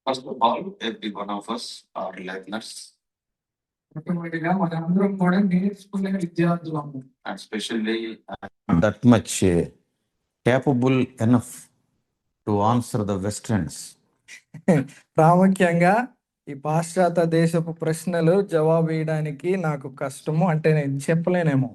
First of all, every one of us are learners, మొట్టమొదటిగా మనందరం కూడా నేర్చుకునే విద్యార్థులము. and especially that much capable enough to answer the Westerns. ప్రాముఖ్యంగా ఈ పాశ్చాత్య దేశపు ప్రశ్నలు జవాబు ఇవ్వడానికి నాకు కష్టము, అంటే నేను చెప్పలేనేమో.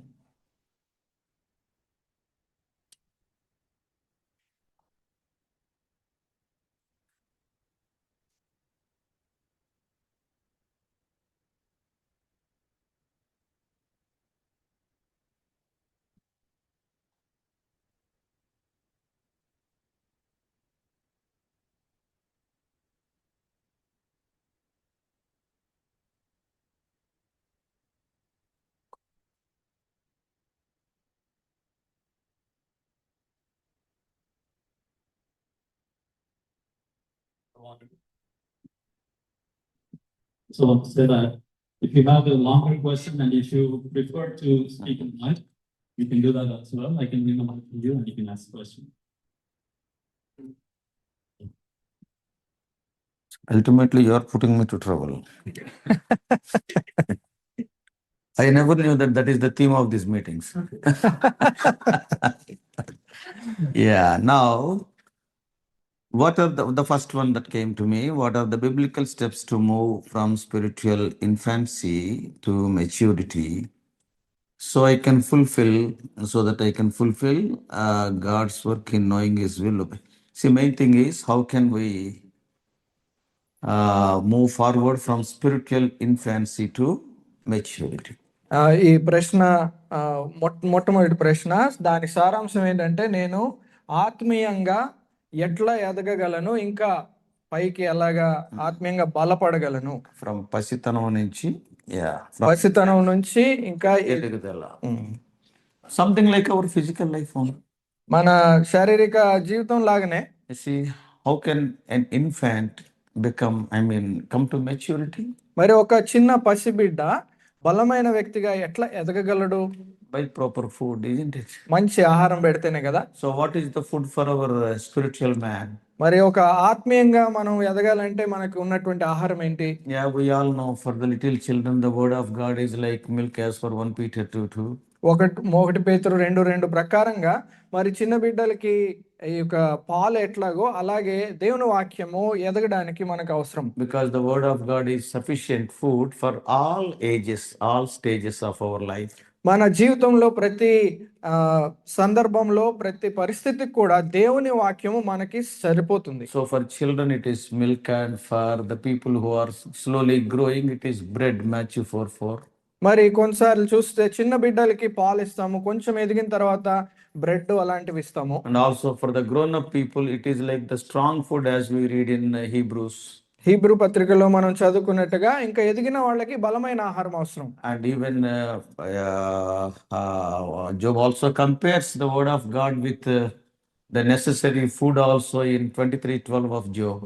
So say that if you have a longer question and if you prefer to speak in mic, you can do that as well. I can bring a mic to you and you can ask a question. Ultimately, you are putting me to trouble. I never knew that that is the theme of these meetings. Yeah, now, what are the first one that came to me? What are the biblical steps to move from spiritual infancy to maturity? So that I can fulfill God's work in knowing His will. See, main thing is how can we move forward from spiritual infancy to maturity? ఈ ప్రశ్న మొట్టమొదటి ప్రశ్న, దాని సారాంశం ఏంటంటే నేను ఆత్మీయంగా ఎట్లా ఎదగగలను, ఇంకా పైకి ఎలాగా ఆత్మీయంగా బలపడగలను. ఫ్రమ్ పసితనం నుంచి పసితనం నుంచి ఇంకా ఎదుగుదల. Something like our physical life, మన శారీరక జీవితం లాగానే. See, how can an infant come to maturity? మరి ఒక చిన్న పసిబిడ్డ బలమైన వ్యక్తిగా ఎట్లా ఎదగగలడు? By proper food, isn't it? మంచి ఆహారం పెడితేనే కదా. So what is the food for our spiritual man? మరి ఒక ఆత్మీయంగా మనం ఎదగాలంటే మనకు ఉన్నటువంటి ఆహారం ఏంటి? Yeah, we all know for the little children the word of God is like milk, as for 1 Peter 2:2. 1 పేతురు 2:2 ప్రకారంగా మరి చిన్న బిడ్డలకి ఈ యొక్క పాలు ఎట్లాగో అలాగే దేవుని వాక్యము ఎదగడానికి మనకు అవసరం. Because the word of God is sufficient food for all ages, all stages of our life. మన జీవితంలో ప్రతి సందర్భంలో ప్రతి పరిస్థితికి కూడా దేవుని వాక్యము మనకి సరిపోతుంది. So for children it is milk, and for the people who are slowly growing it is bread, Matthew 4:4. మరి కొన్నిసార్లు చూస్తే చిన్న బిడ్డలకి పాలు ఇస్తాము, కొంచెం ఎదిగిన తర్వాత బ్రెడ్ అలాంటివి ఇస్తాము. And also for the grown up people it is like the strong food, as we read in Hebrews. Hebrew పత్రికలో మనం చదువుకున్నట్టుగా ఇంకా ఎదిగిన వాళ్ళకి బలమైన ఆహారం అవసరం. And even Job also compares the word of God with the necessary food also in 23:12 of Job.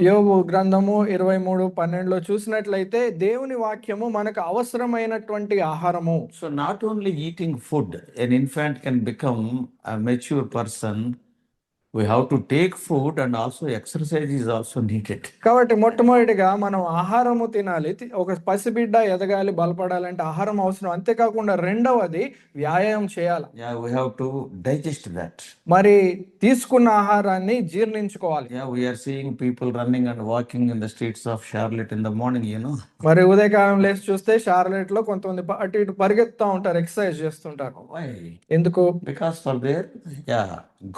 యోబు గ్రంథము 23:12 చూసినట్లయితే దేవుని వాక్యము మనకు అవసరమైనటువంటి ఆహారము. So not only eating food, an infant can become a mature person. We have to take food, and also exercise is also needed. కాబట్టి మొట్టమొదటిగా మనం ఆహారము తినాలి. ఒక పసిబిడ్డ ఎదగాలి, బలపడాలంటే ఆహారం అవసరం. అంతేకాకుండా రెండవది వ్యాయామం చేయాలి. Yeah, we have to digest that. మరి తీసుకున్న ఆహారాన్ని జీర్ణించుకోవాలి. Yeah, we are seeing people running and walking in the streets of Charlotte in the morning, you know. మరి ఉదయకాలం లేచి చూస్తే షార్లెట్ లో కొంతమంది అటు ఇటు పరిగెత్తా ఉంటారు, ఎక్సర్సైజ్ చేస్తుంటారు. Why? ఎందుకు? Because for their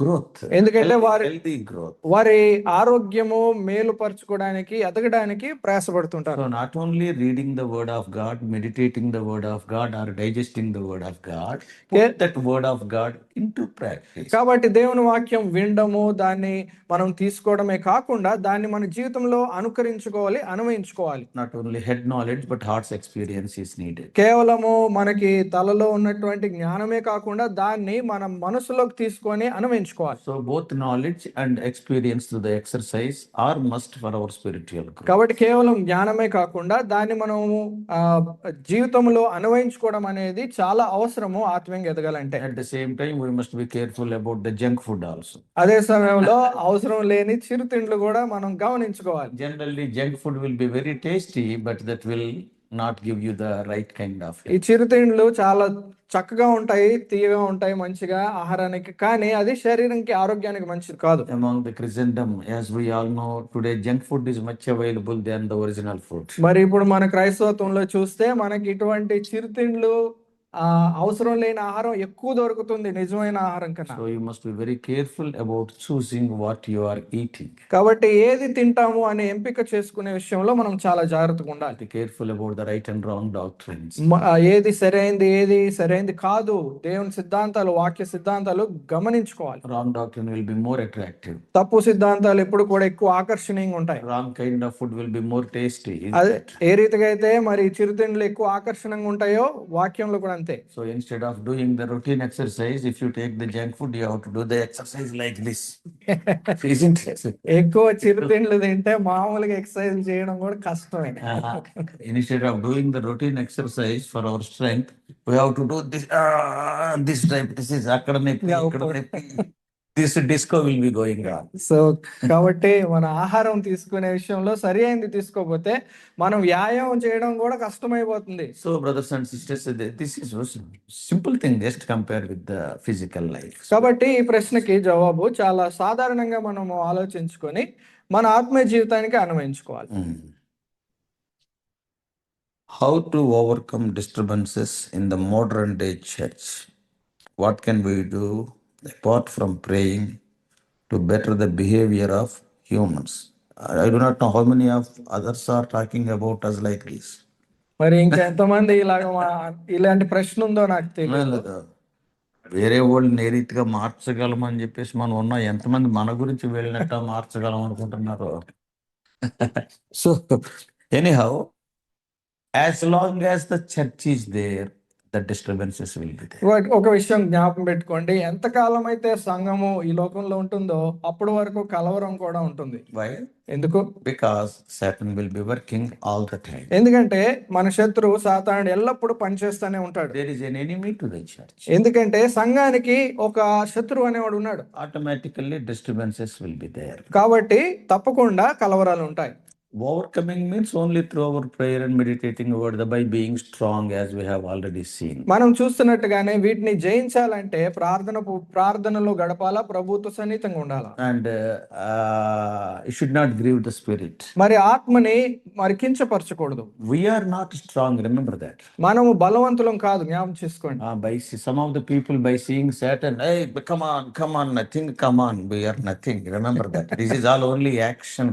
growth. ఎందుకంటే healthy growth. వారి ఆరోగ్యము మేలుపరచుకోవడానికి ఎదగడానికి ప్రయాసపడుతుంటారు. So not only reading the word of God, meditating the word of God, or digesting the word of God, put that word of God into practice. కాబట్టి దేవుని వాక్యం వినడము, దాన్ని మనం తీసుకోవడమే కాకుండా దాన్ని మన జీవితంలో అనుకరించుకోవాలి, అన్వయించుకోవాలి. Not only head knowledge but heart's experience is needed. కేవలము మనకి తలలో ఉన్నటువంటి జ్ఞానమే కాకుండా దాన్ని మన మనసులోకి తీసుకొని అన్వయించుకోవాలి. So both knowledge and experience through the exercise are must for our spiritual growth. కాబట్టి కేవలం జ్ఞానమే కాకుండా దాన్ని మనము జీవితంలో అన్వయించుకోవడం అనేది చాలా అవసరము ఆత్మీయంగా ఎదగాలంటే. At the same time, we must be careful about the junk food also. అదే సమయంలో అవసరం లేని చిరుతిండ్లు కూడా మనం గమనించుకోవాలి. Generally, junk food will be very tasty, but that will not give you the right kind of. ఈ చిరుతిండ్లు చాలా చక్కగా ఉంటాయి, తీయగా ఉంటాయి, మంచిగా ఆహారానికి, కానీ అది శరీరానికి ఆరోగ్యానికి మంచిది కాదు. Among the Christendom, as we all know, today junk food is much available than the original food. మరి ఇప్పుడు మన క్రైస్తవత్వంలో చూస్తే మనకి ఇటువంటి చిరుతిండ్లు అవసరం లేని ఆహారం ఎక్కువ దొరుకుతుంది నిజమైన ఆహారం కన్నా. So you must be very careful about choosing what you are eating. కాబట్టి ఏది తింటాము అనే ఎంపిక చేసుకునే విషయంలో మనం చాలా జాగ్రత్తగా ఉండాలి. Be careful about the right and wrong doctrines. ఏది సరైంది కాదు, దేవుని సిద్ధాంతాలు, వాక్య సిద్ధాంతాలు గమనించుకోవాలి. Wrong doctrine will be more attractive. తప్పు సిద్ధాంతాలు ఎప్పుడు కూడా ఎక్కువ ఆకర్షణీయంగా ఉంటాయి. Wrong kind of food will be more tasty. అదే ఏ రీతిగా అయితే మరి చిరుతిండ్లు ఎక్కువ ఆకర్షణంగా ఉంటాయో వాక్యంలో కూడా అంతే. So instead of doing the routine exercise, if you take the junk food, you have to do the exercise like this. Isn't it? ఎక్కువ చిరుతిండ్లు తింటే మామూలుగా ఎక్సర్సైజ్ చేయడం కూడా కష్టమే. Instead of doing the routine exercise for our strength, we have to do this. This type. This is this disco will be going on. So కాబట్టి మన ఆహారం తీసుకునే విషయంలో సరి అయింది తీసుకోకపోతే మనం వ్యాయామం చేయడం కూడా కష్టమైపోతుంది. So brothers and sisters, this is a simple thing just compared with the physical life. కాబట్టి ఈ ప్రశ్నకి జవాబు చాలా సాధారణంగా మనము ఆలోచించుకొని మన ఆత్మీయ జీవితానికి అన్వయించుకోవాలి. How to overcome disturbances in the modern day church? What can we do apart from praying to better the behavior of humans? I do not know how many of others are talking about us like this. మరి ఇంకా ఎంతమంది ఇలాంటి ప్రశ్న ఉందో నాకు తెలియదు. వేరే వాళ్ళని ఏ రీతిగా మార్చగలమని చెప్పేసి మనం ఉన్నాం, ఎంతమంది మన గురించి వెళ్ళినట్టు మార్చగలం అనుకుంటున్నారు. So anyhow, as long as the church is there, the disturbances will be there. ఒక విషయం జ్ఞాపకం పెట్టుకోండి, ఎంతకాలం అయితే సంఘము ఈ లోకంలో ఉంటుందో అప్పటి వరకు కలవరం కూడా ఉంటుంది. Why? ఎందుకు? Because Satan will be working all the time. ఎందుకంటే మన శత్రువు సాతానుడు ఎల్లప్పుడూ పనిచేస్తూనే ఉంటాడు. There is an enemy to the church. ఎందుకంటే సంఘానికి ఒక శత్రువు అనేవాడు ఉన్నాడు. Automatically disturbances will be there. కాబట్టి తప్పకుండా కలవరాలు ఉంటాయి. Overcoming means only through our prayer and meditating over the by being strong, as we have already seen. మనం చూస్తున్నట్టుగానే వీటిని జయించాలంటే ప్రార్థనలో గడపాలా, ప్రభువుతో సన్నిహితంగా ఉండాలా. And it should not grieve the spirit. మరి ఆత్మని మరి కించపరచకూడదు. We are not strong, remember that. మనము బలవంతులం కాదు, జ్ఞాపకం చేసుకోండి. By some of the people, by seeing Satan, hey, come on, nothing, come on, we are nothing. Remember that. This is all only action.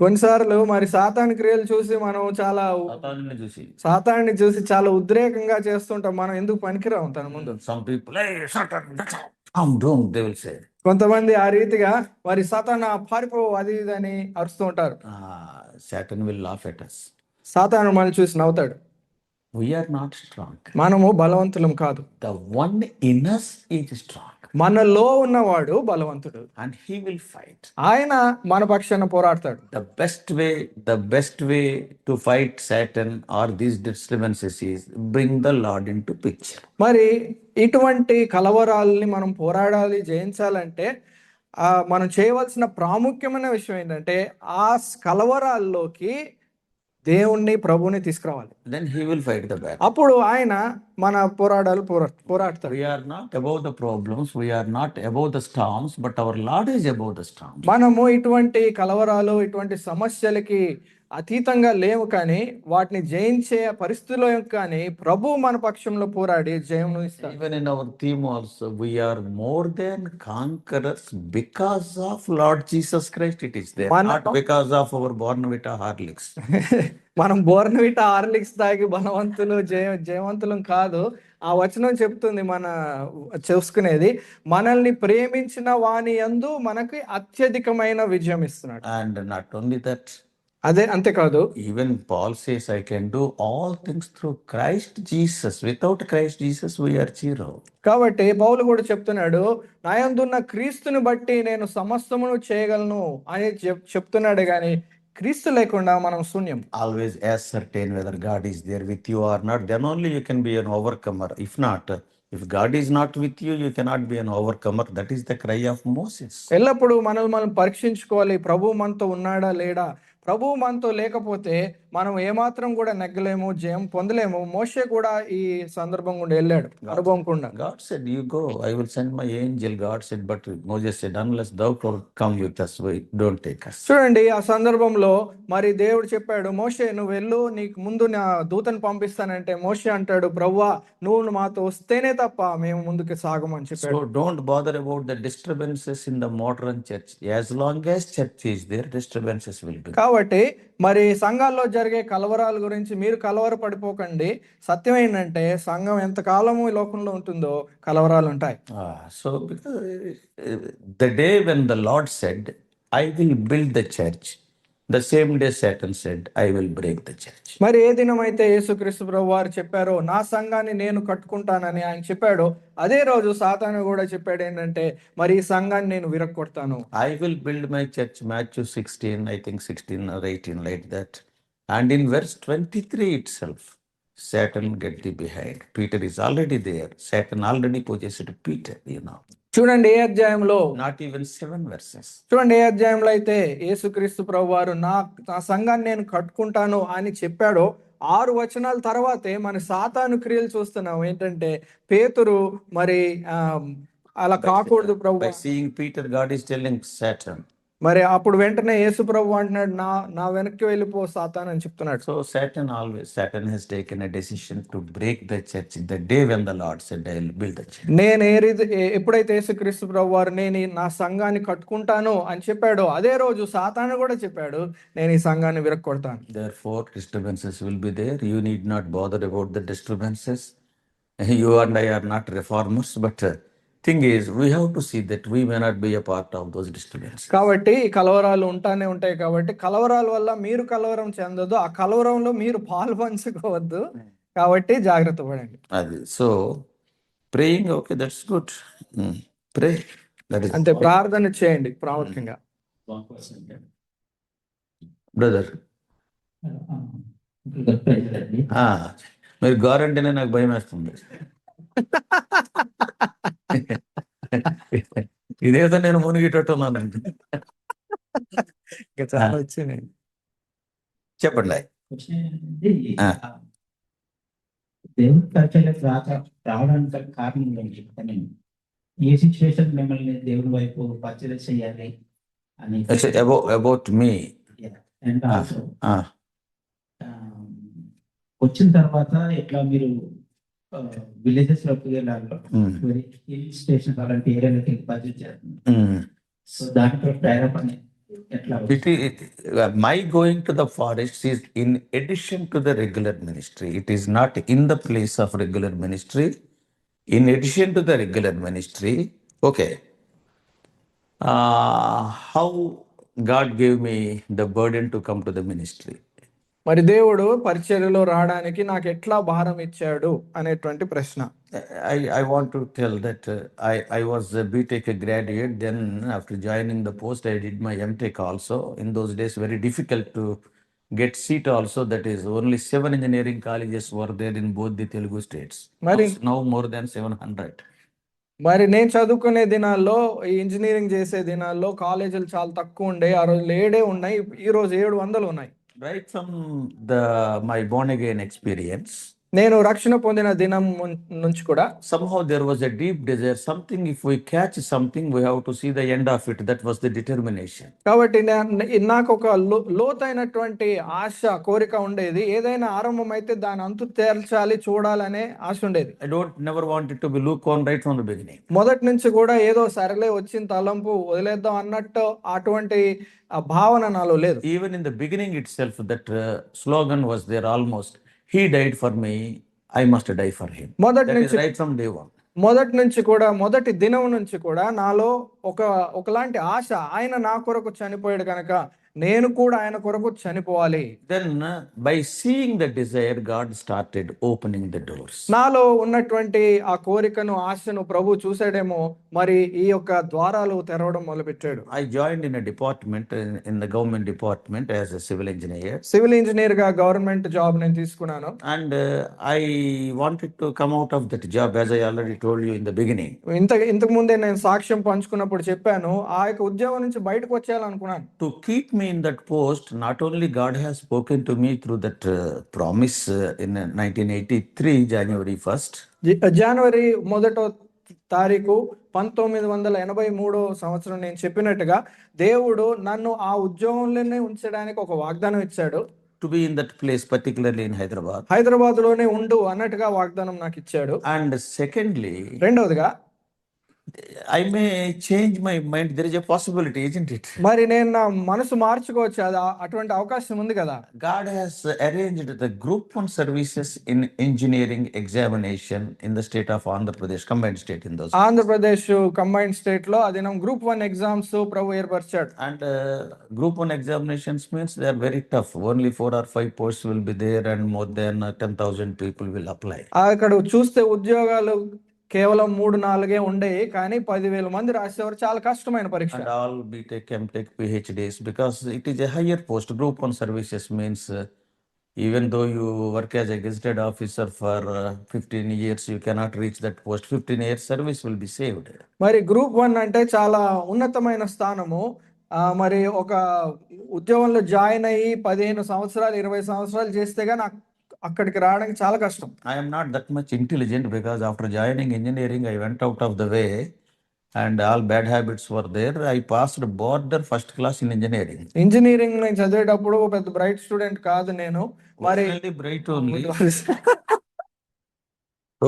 కొన్నిసార్లు మరి సాతాను క్రియలు చూసి మనం సాతాన్ని చూసి చాలా ఉద్రేకంగా చేస్తుంటాం. మనం ఎందుకు పనికిరాం తన ముందు. Some people, hey, Satan, come down, they will say. కొంతమంది ఆ రీతిగా మరి సాతాను పారిపో అది ఇది అని అరుస్తూ ఉంటారు. Satan will laugh at us. సాతాను మనల్ని చూసి నవ్వుతాడు. We are not strong. మనము బలవంతులం కాదు. The one in us is strong. మనలో ఉన్నవాడు బలవంతుడు. And he will fight. ఆయన మన పక్షాన పోరాడతాడు. The best way to fight Satan or these disturbances is bring the Lord into picture. మరి ఇటువంటి కలవరాలని మనం పోరాడాలి, జయించాలంటే మనం చేయవలసిన ప్రాముఖ్యమైన విషయం ఏంటంటే ఆ కలవరాల్లోకి దేవుణ్ణి, ప్రభుని తీసుకురావాలి. Then he will fight the battle. అప్పుడు ఆయన మన పోరాడతాడు. We are not above the problems, we are not above the storms, but our Lord is above the storms. మనము ఇటువంటి కలవరాలు, ఇటువంటి సమస్యలకి అతీతంగా లేవు, కానీ వాటిని జయించే పరిస్థితుల్లో కానీ ప్రభు మన పక్షంలో పోరాడి జయమును ఇస్తాడు. Even in our theme also, we are more than conquerors because of Lord Jesus Christ. It is there, not because of our Bournvita Horlicks. మనం బోర్న్విటా హార్లిక్స్ తాగి బలవంతులు జయవంతులం కాదు. ఆ వచనం చెప్తుంది, మన చూసుకునేది మనల్ని ప్రేమించిన వాని యందు మనకి అత్యధికమైన విజయం ఇస్తున్నాడు. And not only that, అంతేకాదు Even Paul says, I can do all things through Christ Jesus. Without Christ Jesus, we are zero. కాబట్టి పౌలు కూడా చెప్తున్నాడు, నా యందున్న క్రీస్తుని బట్టి నేను సమస్తమును చేయగలను అని చెప్తున్నాడు, కానీ క్రీస్తు లేకుండా మనం శూన్యం. Always ascertain whether God is there with you or not. Then only you can be an overcomer. If not, if God is not with you, you cannot be an overcomer. That is the cry of Moses. ఎల్లప్పుడూ మనం పరీక్షించుకోవాలి, ప్రభువు మనతో ఉన్నాడా లేడా. ప్రభువు మనతో లేకపోతే మనం ఏమాత్రం కూడా నెగ్గలేము, జయం పొందలేము. మోషే కూడా ఈ సందర్భం గుండా వెళ్ళాడు, అనుభవం కూడా. God said, you go, I will send my angel. God said, but Moses said, unless thou come with us, we don't take us. చూడండి, ఆ సందర్భంలో మరి దేవుడు చెప్పాడు, మోషే నువ్వు వెళ్ళు, నీకు ముందు నా దూతను పంపిస్తానంటే మోషే అంటాడు, ప్రభువా నువ్వు మాతో వస్తేనే తప్ప మేము ముందుకు సాగమని చెప్పాడు. So don't bother about the disturbances in the modern church. As long as church is there, disturbances will be. కాబట్టి మరి సంఘాల్లో జరిగే కలవరాల గురించి మీరు కలవర పడిపోకండి. సత్యం ఏంటంటే సంఘం ఎంత కాలము ఈ లోకంలో ఉంటుందో కలవరాలు ఉంటాయి. So because the day when the Lord said, I will build the church, the same day Satan said, I will break the church. మరి ఏ దినమైతే యేసుక్రీస్తు ప్రభు వారు చెప్పారో నా సంఘాన్ని నేను కట్టుకుంటానని ఆయన చెప్పాడో, అదే రోజు సాతాను కూడా చెప్పాడు ఏంటంటే మరి ఈ సంఘాన్ని నేను విరక్కొడతాను. I will build my church, Matthew 16, I think 16 or 18 like that. And in verse 23 itself, Satan get thee behind. Peter is already there. Satan already possessed Peter, you know. చూడండి ఏ అధ్యాయంలో, Not even 7 verses. చూడండి ఏ అధ్యాయంలో అయితే యేసుక్రీస్తు ప్రభు వారు నా సంఘాన్ని నేను కట్టుకుంటాను అని చెప్పాడో 6 వచనాల తర్వాతే మన సాతాను క్రియలు చూస్తున్నాం. ఏంటంటే పేతురు మరి అలా కాకూడదు ప్రభు. By seeing Peter, God is telling Satan. మరి అప్పుడు వెంటనే యేసు ప్రభు అంటున్నాడు, నా వెనక్కి వెళ్ళిపో సాతాను అని చెప్తున్నాడు. So Satan has taken a decision to break the church the day when the Lord said, I will build the church. నేను ఎప్పుడైతే యేసుక్రీస్తు ప్రభు వారు నేను నా సంఘాన్ని కట్టుకుంటాను అని చెప్పాడో అదే రోజు సాతాను కూడా చెప్పాడు, నేను ఈ సంఘాన్ని విరక్కొడతాను. Therefore, disturbances will be there. You need not bother about the disturbances. You and I are not reformers, but thing is, we have to see that we may not be a part of those disturbances. కాబట్టి ఈ కలవరాలు ఉంటాయి కాబట్టి కలవరాల వల్ల మీరు కలవరం చెందదు, ఆ కలవరంలో మీరు పాలు పంచుకోవద్దు. కాబట్టి జాగ్రత్త పడండి. So praying, okay, that's good. Pray. That is అంతే, ప్రార్థన చేయండి ప్రాముఖ్యంగా. One question here. brother. మీరు గారంటేనే నాకు భయం వేస్తుంది. ఇదేదో నేను మునిగేటట్టున్నానండి. ఇంకా చాలా వచ్చినాయి. చెప్పండి. Question ఏంటంటే, దేవుని పరిచయలకు రావడానికి కారణం ఏంటి? ఏ సిచ్యువేషన్ మిమ్మల్ని దేవుని వైపు పరిచయం చేయాలి అని అబౌట్ మీ అండ్ ఆల్సో వచ్చిన తర్వాత ఎట్లా మీరు విలేజెస్ లోకి వెళ్ళాలి, హిల్ స్టేషన్ అలాంటి ఏరియాలకి పరిచయం చేస్తున్నారు. సో దాంట్లో ప్రేరణ ఎట్లా? My going to the forest is in addition to the regular ministry. It is not in the place of regular ministry. In addition to the regular ministry, okay. How God gave me the burden to come to the ministry. మరి దేవుడు పరిచర్యలో రావడానికి నాకు ఎట్లా భారం ఇచ్చాడు అనేటువంటి ప్రశ్న. I want to tell that I was a BTech graduate. Then after joining the post, I did my MTech also. In those days, very difficult to get seat also. That is, only 7 engineering colleges were there in both the Telugu states. Now more than 700. మరి నేను చదువుకునే దినాల్లో, ఈ engineering చేసే దినాల్లో కాలేజీలు చాలా తక్కువ ఉండే. ఆ రోజు 7 ఉన్నాయి, ఈ రోజు 700 ఉన్నాయి. Right from my born again experience, నేను రక్షణ పొందిన దినం నుంచి కూడా somehow there was a deep desire. Something, if we catch something, we have to see the end of it. That was the determination. కాబట్టి నాకు ఒక లోతైనటువంటి ఆశ, కోరిక ఉండేది. ఏదైనా ఆరంభం అయితే దాని అంతు తేల్చాలి, చూడాలనే ఆశ ఉండేది. I never wanted to be lukewarm right from the beginning. మొదటి నుంచి కూడా ఏదో సరలే వచ్చిన తలంపు వదిలేద్దాం అన్నట్టు అటువంటి భావన నాలో లేదు. Even in the beginning itself, that slogan was there almost. He died for me, I must die for him. That is right from day one. మొదటి నుంచి కూడా, మొదటి దినం నుంచి కూడా నాలో ఒకలాంటి ఆశ, ఆయన నా కొరకు చనిపోయాడు కనుక నేను కూడా ఆయన కొరకు చనిపోవాలి. Then, by seeing the desire, God started opening the doors. నాలో ఉన్నటువంటి ఆ కోరికను, ఆశను ప్రభు చూసాడేమో, మరి ఈ యొక్క ద్వారాలు తెరవడం మొదలుపెట్టాడు. I joined in a department, in the government department as a civil engineer. Civil engineer గా గవర్నమెంట్ జాబ్ నేను తీసుకున్నాను. And I wanted to come out of that job, as I already told you in the beginning. ఇంతకు ముందే నేను సాక్ష్యం పంచుకున్నప్పుడు చెప్పాను, ఆ యొక్క ఉద్యోగం నుంచి బయటకు వచ్చేయాలనుకున్నాను. To keep me in that post, not only God has spoken to me through that promise in 1983, January 1st. జనవరి 1వ తారీఖు 1983 సంవత్సరం నేను చెప్పినట్టుగా దేవుడు నన్ను ఆ ఉద్యోగంలోనే ఉంచడానికి ఒక వాగ్దానం ఇచ్చాడు. To be in that place, particularly in Hyderabad. Hyderabad లోనే ఉండు అన్నట్టుగా వాగ్దానం నాకు ఇచ్చాడు. And secondly, రెండవదిగా, I may change my mind. There is a possibility, isn't it? మరి నేను నా మనసు మార్చుకోవచ్చు, అది అటువంటి అవకాశం ఉంది కదా. God has arranged the Group 1 services in engineering examination in the state of Andhra Pradesh, combined state in those. Andhra Pradesh combined state లో అది గ్రూప్ 1 ఎగ్జామ్స్ ప్రభు ఏర్పరిచాడు. And Group 1 examinations means they are very tough. Only 4 or 5 posts will be there, and more than 10,000 people will apply. అక్కడ చూస్తే ఉద్యోగాలు కేవలం 3-4 ఉండేవి, కానీ 10,000 మంది రాసేవారు. చాలా కష్టమైన పరీక్ష. And all BTech, MTech, PhDs, because it is a higher post. Group 1 services means even though you work as a gazetted officer for 15 years, you cannot reach that post. 15 years service will be saved. మరి group 1 అంటే చాలా ఉన్నతమైన స్థానము. మరి ఒక ఉద్యోగంలో join అయ్యి 15 సంవత్సరాలు 20 సంవత్సరాలు చేస్తే గానీ అక్కడికి రావడానికి చాలా కష్టం. I am not that much intelligent, because after joining engineering, I went out of the way and all bad habits were there. I passed border first class in engineering. Engineering నేను చదివేటప్పుడు పెద్ద బ్రైట్ స్టూడెంట్ కాదు నేను. మరి Originally bright only.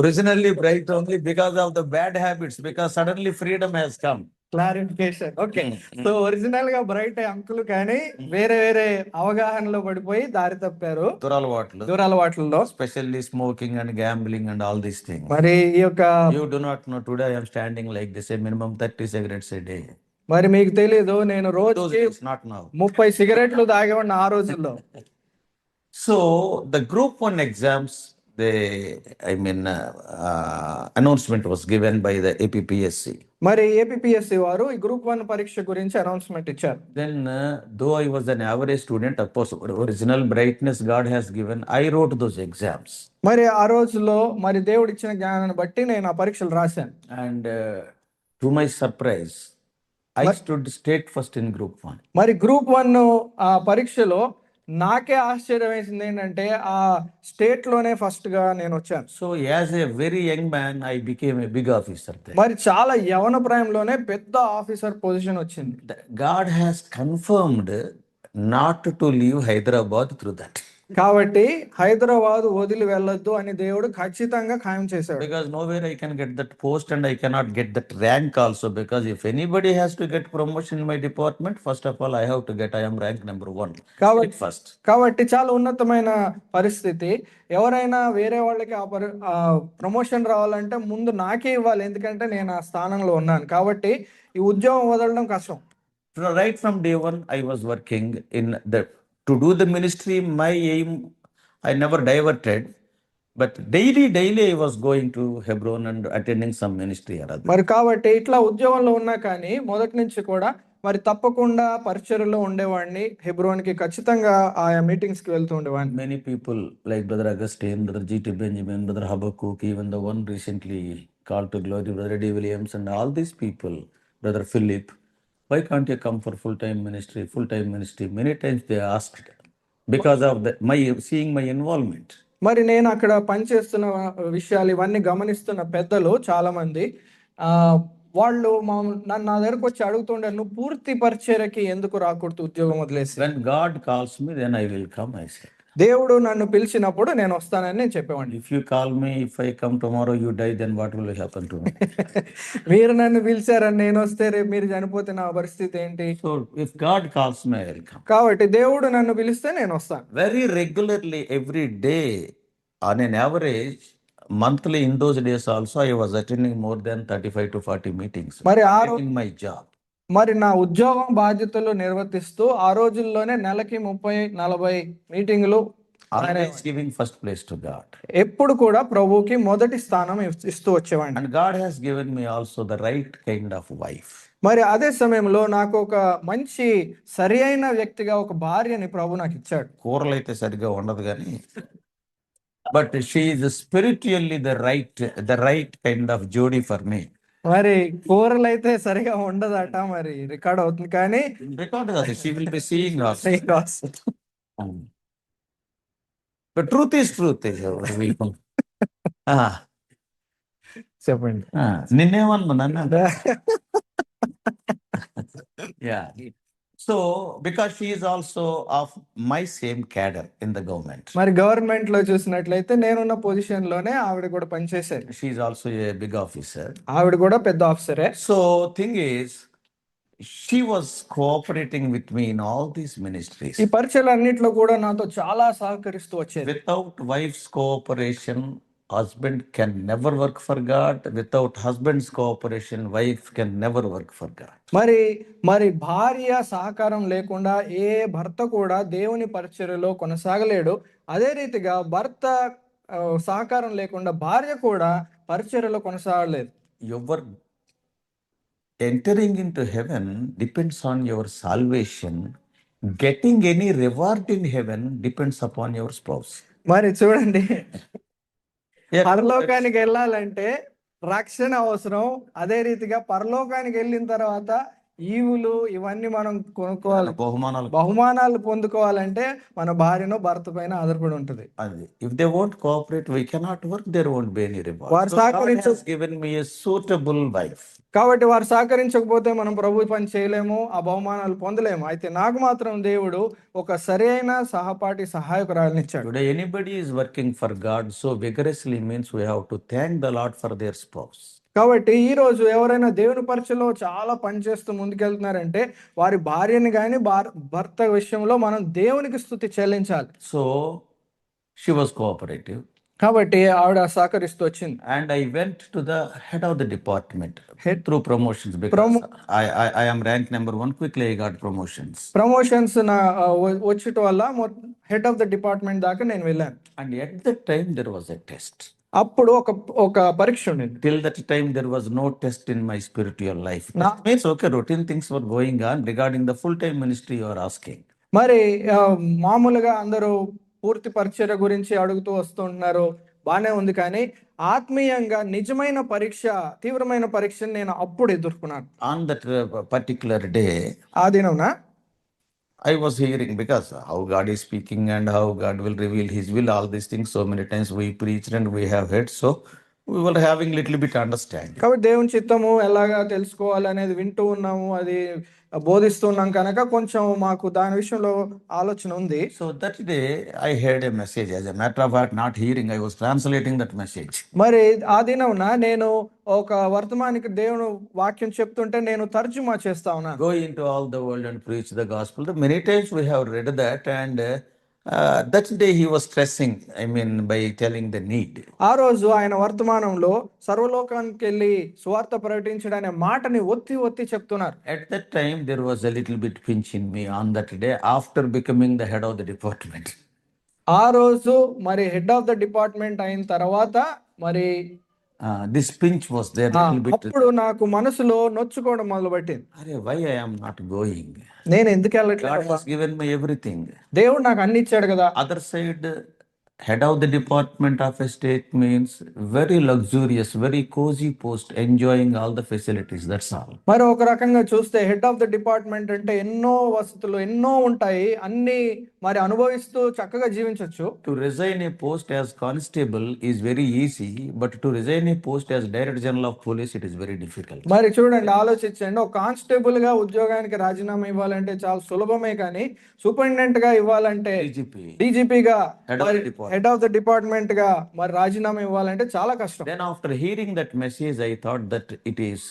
Originally bright only because of the bad habits, because suddenly freedom has come. Clarification. Okay. So original గా bright uncle, కానీ వేరే వేరే అవగాహనలో పడిపోయి దారి తప్పారు దురలవాట్లలో. Especially smoking and gambling and all these things. మరి ఈ యొక్క You do not know, today I am standing like this, a minimum 30 cigarettes a day. మరి మీకు తెలీదు, నేను Those రోజుకి days, not now. 30 సిగరెట్లు తాగేవాడిని ఆ రోజుల్లో. So the Group 1 exams, announcement was given by the APPSC. మరి ఏపీపీఎస్సీ వారు ఈ గ్రూప్ 1 పరీక్ష గురించి అనౌన్స్మెంట్ ఇచ్చారు. Then, though I was an average student, of course, original brightness God has given, I wrote those exams. మరి ఆ రోజుల్లో మరి దేవుడు ఇచ్చిన జ్ఞానాన్ని బట్టి నేను ఆ పరీక్షలు రాశాను. And to my surprise, I stood state first in Group 1. మరి గ్రూప్ 1 ఆ పరీక్షలో నాకే ఆశ్చర్యం వేసింది ఏంటంటే ఆ స్టేట్ లోనే ఫస్ట్ గా నేను వచ్చాను. So as a very young man, I became a big officer there. మరి చాలా యవన ప్రాయంలోనే పెద్ద ఆఫీసర్ పొజిషన్ వచ్చింది. God has confirmed not to leave Hyderabad through that. కాబట్టి హైదరాబాద్ వదిలి వెళ్ళొద్దు అని దేవుడు ఖచ్చితంగా ఖాయం చేశాడు. Because nowhere I can get that post and I cannot get that rank also, because if anybody has to get promotion in my department, first of all I have to get, I am rank number 1. కాబట్టి First. కాబట్టి చాలా ఉన్నతమైన పరిస్థితి. ఎవరైనా వేరే వాళ్ళకి ఆ promotion రావాలంటే ముందు నాకే ఇవ్వాలి, ఎందుకంటే నేను ఆ స్థానంలో ఉన్నాను. కాబట్టి ఈ ఉద్యోగం వదలడం కష్టం. Right from day one, I was working in to do the ministry. My aim, I never diverted, but daily I was going to Hebron and attending some ministry or other. మరి కాబట్టి ఇట్లా ఉద్యోగంలో ఉన్నా కానీ మొదటి నుంచి కూడా మరి తప్పకుండా పరిచర్యలో ఉండేవాడిని. హెబ్రోన్కి ఖచ్చితంగా ఆయా మీటింగ్స్ కి వెళ్తూ ఉండేవాడిని. Many people like Brother Augustine, Brother G.T. Benjamin, Brother Habakkuk, even the one recently called to glory, Brother D. Williams, and all these people, Brother Philip, why can't you come for full-time ministry? Many times they asked, because of seeing my involvement. మరి నేను అక్కడ పనిచేస్తున్న విషయాలు ఇవన్నీ గమనిస్తున్న పెద్దలు చాలా మంది వాళ్ళు నా దగ్గరకు వచ్చి అడుగుతుండే, నువ్వు పూర్తి పరిచర్యకి ఎందుకు రాకూడదు ఉద్యోగం వదిలేసి? When God calls me, then I will come, I said. దేవుడు నన్ను పిలిచినప్పుడు నేను వస్తానని నేను చెప్పేవాడిని. If you call me, if I come tomorrow, you die, then what will happen to me? మీరు నన్ను పిలిచారని నేను వస్తే రేపు మీరు చనిపోతే నా పరిస్థితి ఏంటి? So if God calls me, I will come. కాబట్టి దేవుడు నన్ను పిలిస్తే నేను వస్తాను. Very regularly, every day, on an average, monthly in those days also, I was attending more than 35 to 40 meetings. మరి In my job. మరి నా ఉద్యోగం బాధ్యతలు నిర్వర్తిస్తూ ఆ రోజుల్లోనే నెలకి 30-40 మీటింగులు ఆయన always giving first place to God. ఎప్పుడు కూడా ప్రభువుకి మొదటి స్థానం ఇస్తూ వచ్చేవాడిని. And God has given me also the right kind of wife. మరి అదే సమయంలో నాకు ఒక మంచి సరి అయిన వ్యక్తిగా ఒక భార్యని ప్రభు నాకు ఇచ్చాడు. కూరలు అయితే సరిగ్గా ఉండదు కానీ but she is spiritually the right kind of జోడీ ఫర్ మీ. మరి కూరలు అయితే సరిగా ఉండదట, మరి రికార్డ్ అవుతుంది కానీ రికార్డ్ కాదు, she will be seeing also. సరిగా వస్తుంది. But truth is truth. చెప్పండి. నిన్నేమన్నా నన్ను yeah. So because she is also of my same cadre in the government. మరి గవర్నమెంట్ లో చూసినట్లయితే నేనున్న పొజిషన్ లోనే ఆవిడ కూడా పనిచేశారు. She is also a big officer. ఆవిడ కూడా పెద్ద ఆఫీసరే. So thing is, she was cooperating with me in all these ministries. ఈ పరిచయాలు అన్నిట్లో కూడా నాతో చాలా సహకరిస్తూ వచ్చేది. Without wife's cooperation, husband can never work for God. Without husband's cooperation, wife can never work for God. మరి భార్య సహకారం లేకుండా ఏ భర్త కూడా దేవుని పరిచర్యలో కొనసాగలేడు. అదే రీతిగా భర్త సహకారం లేకుండా భార్య కూడా పరిచర్యలో కొనసాగలేదు. Your entering into heaven depends on your salvation. Getting any reward in heaven depends upon your spouse. మరి చూడండి, Yeah, పరలోకానికి వెళ్ళాలంటే రక్షణ అవసరం. అదే రీతిగా పరలోకానికి వెళ్ళిన తర్వాత ఈవులు ఇవన్నీ మనం కొనుక్కోవాలి. బహుమానాలు పొందుకోవాలంటే మన భార్యను భర్త పైన ఆధారపడి ఉంటుంది. If they won't cooperate, we cannot work. There won't be any reward. వారు God has given me a suitable wife. కాబట్టి వారు సహకరించకపోతే మనం ప్రభు పని చేయలేము, ఆ బహుమానాలు పొందలేము. అయితే నాకు మాత్రం దేవుడు ఒక సరైన సహపాఠి సహాయకురాలిని ఇచ్చాడు. Today anybody is working for God so vigorously means we have to thank the Lord for their spouse. కాబట్టి ఈ రోజు ఎవరైనా దేవుని పరిచయలో చాలా పనిచేస్తూ ముందుకెళ్తున్నారంటే వారి భార్యని కానీ భర్త విషయంలో మనం దేవునికి స్తుతి చెల్లించాలి. So she was cooperative. కాబట్టి ఆవిడ సహకరిస్తూ వచ్చింది. And I went to the head of the department through promotions because I am ranked number 1. Quickly I got promotions. Promotions వచ్చేట వల్ల హెడ్ ఆఫ్ ద డిపార్ట్మెంట్ దాకా నేను వెళ్ళాను. And at that time there was a test. అప్పుడు ఒక పరీక్ష ఉండేది. Till that time there was no test in my spiritual life. That means okay, routine things were going on regarding the full-time ministry you are asking. మరి మామూలుగా అందరూ పూర్తి పరిచర్య గురించి అడుగుతూ వస్తుంటున్నారు, బానే ఉంది. కానీ ఆత్మీయంగా నిజమైన పరీక్ష, తీవ్రమైన పరీక్షను నేను అప్పుడు ఎదుర్కొన్నాను. On that particular day, ఆ దినంన I was hearing because how God is speaking and how God will reveal His will, all these things. So many times we preached and we have heard, so we were having little bit understanding. కాబట్టి దేవుని చిత్తము ఎలాగా తెలుసుకోవాలి అనేది వింటూ ఉన్నాము, అది బోధిస్తున్నాం కనుక కొంచెం మాకు దాని విషయంలో ఆలోచన ఉంది. So that day I heard a message. As a matter of fact, not hearing, I was translating that message. మరి ఆ దినమున నేను ఒక వర్తమానికి దేవుని వాక్యం చెప్తుంటే నేను తర్జుమా చేస్తా ఉన్నాను. Go into all the world and preach the gospel. Many times we have read that, and that day he was stressing, by telling the need. ఆ రోజు ఆయన వర్తమానంలో సర్వలోకానికి వెళ్ళి సువార్త ప్రకటించడం అనే మాటని ఒత్తి చెప్తున్నారు. At that time there was a little bit pinch in me on that day after becoming the head of the department. ఆ రోజు మరి హెడ్ ఆఫ్ ద డిపార్ట్మెంట్ అయిన తర్వాత మరి this pinch was there little bit. అప్పుడు నాకు మనసులో నొచ్చుకోవడం మొదలుపెట్టింది. Why I am not going? నేను ఎందుకు God వెళ్ళట్లేదు? has given me everything. దేవుడు నాకు అన్ని ఇచ్చాడు కదా. Other side, head of the department of a state means very luxurious, very cozy post, enjoying all the facilities. That's all. మరి ఒక రకంగా చూస్తే హెడ్ ఆఫ్ ద డిపార్ట్మెంట్ అంటే ఎన్నో వసతులు ఎన్నో ఉంటాయి, అన్ని మరి అనుభవిస్తూ చక్కగా జీవించవచ్చు. To resign a post as constable is very easy, but to resign a post as Director General of Police, it is very difficult. మరి చూడండి, ఆలోచించండి, ఒక కానిస్టేబుల్ గా ఉద్యోగానికి రాజీనామా ఇవ్వాలంటే చాలా సులభమే, కానీ సూపరింటెండెంట్ గా ఇవ్వాలంటే డీజీపీగా హెడ్ ఆఫ్ ద డిపార్ట్మెంట్ గా మరి రాజీనామా ఇవ్వాలంటే చాలా కష్టం. Then after hearing that message, I thought that it is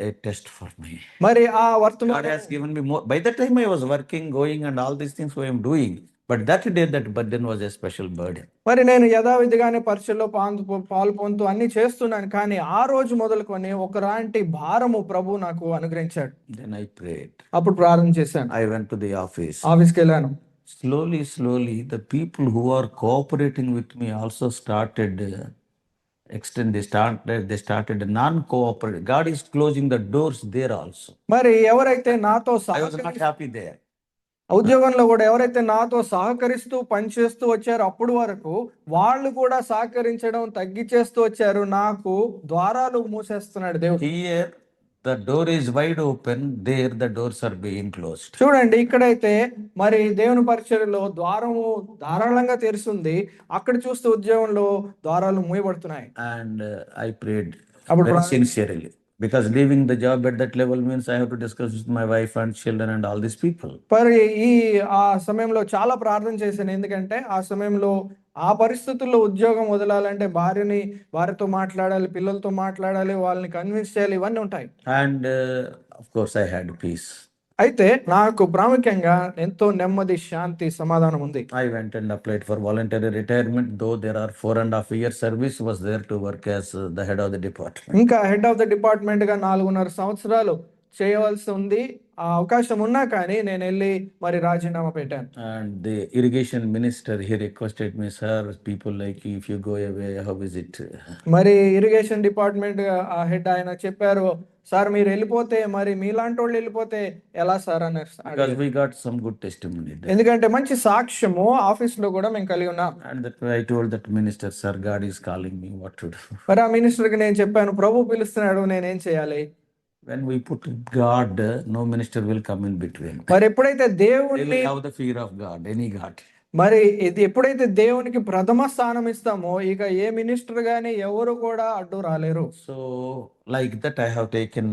a test for me. మరి ఆ God వర్తమానం has given me more. By that time I was working, going and all these things I am doing. But that day, that burden was a special burden. మరి నేను యథావిధిగానే పరీక్షల్లో పాలు పొందుతూ అన్ని చేస్తున్నాను, కానీ ఆ రోజు మొదలుకొని ఒకలాంటి భారము ప్రభు నాకు అనుగ్రహించాడు. Then I prayed. అప్పుడు ప్రార్థన చేశాను, I went to the office. ఆఫీస్కి వెళ్ళాను. Slowly, the people who are cooperating with me also started they started non-cooperating. God is closing the doors there also. మరి ఎవరైతే నాతో I was not happy there. ఉద్యోగంలో కూడా ఎవరైతే నాతో సహకరిస్తూ పనిచేస్తూ వచ్చారో అప్పుడు వరకు వాళ్ళు కూడా సహకరించడం తగ్గించేస్తూ వచ్చారు. నాకు ద్వారాలు మూసేస్తున్నాడు దేవుడు. Here the door is wide open, there the doors are being closed. చూడండి, ఇక్కడైతే మరి దేవుని పరిచర్యలో ద్వారము ధారాళంగా తెరిచింది, అక్కడ చూస్తే ఉద్యోగంలో ద్వారాలు మూయబడుతున్నాయి. And I prayed అప్పుడు very sincerely, because leaving the job at that level means I have to discuss with my wife and children and all these people. మరి ఆ సమయంలో చాలా ప్రార్థన చేశాను, ఎందుకంటే ఆ సమయంలో ఆ పరిస్థితుల్లో ఉద్యోగం వదలాలంటే భార్యతో మాట్లాడాలి, పిల్లలతో మాట్లాడాలి, వాళ్ళని కన్విన్స్ చేయాలి, ఇవన్నీ ఉంటాయి. And of course I had peace. అయితే నాకు ప్రాముఖ్యంగా ఎంతో నెమ్మది, శాంతి, సమాధానం ఉంది. I went and applied for voluntary retirement, though there are 4.5 years service was there to work as the head of the department. ఇంకా హెడ్ ఆఫ్ ద డిపార్ట్మెంట్ గా 4.5 సంవత్సరాలు చేయవలసి ఉంది. ఆ అవకాశం ఉన్నా కానీ నేను వెళ్ళి మరి రాజీనామా పెట్టాను. And the irrigation minister, he requested me, sir, people like you, if you go away, how is it? మరి ఇరిగేషన్ డిపార్ట్మెంట్ హెడ్ ఆయన చెప్పారు, సార్ మీరు వెళ్ళిపోతే, మరి మీలాంటి వాళ్ళు వెళ్ళిపోతే ఎలా సార్ అన్నారు. Because we got some good testimony there. ఎందుకంటే మంచి సాక్ష్యము ఆఫీస్ లో కూడా మేము కలిగి ఉన్నాం. And that I told that minister, sir, God is calling me, what to do? మరి ఆ మినిస్టర్ కి నేను చెప్పాను, ప్రభు పిలుస్తున్నాడు, నేనేం చేయాలి? When we put God, no minister will come in between. మరి ఎప్పుడైతే They దేవుణ్ణి will have the fear of God, any God. మరి ఇది ఎప్పుడైతే దేవునికి ప్రథమ స్థానం ఇస్తామో, ఇక ఏ మినిస్టర్ గాని ఎవరు కూడా అడ్డు రాలేరు. So like that, I have taken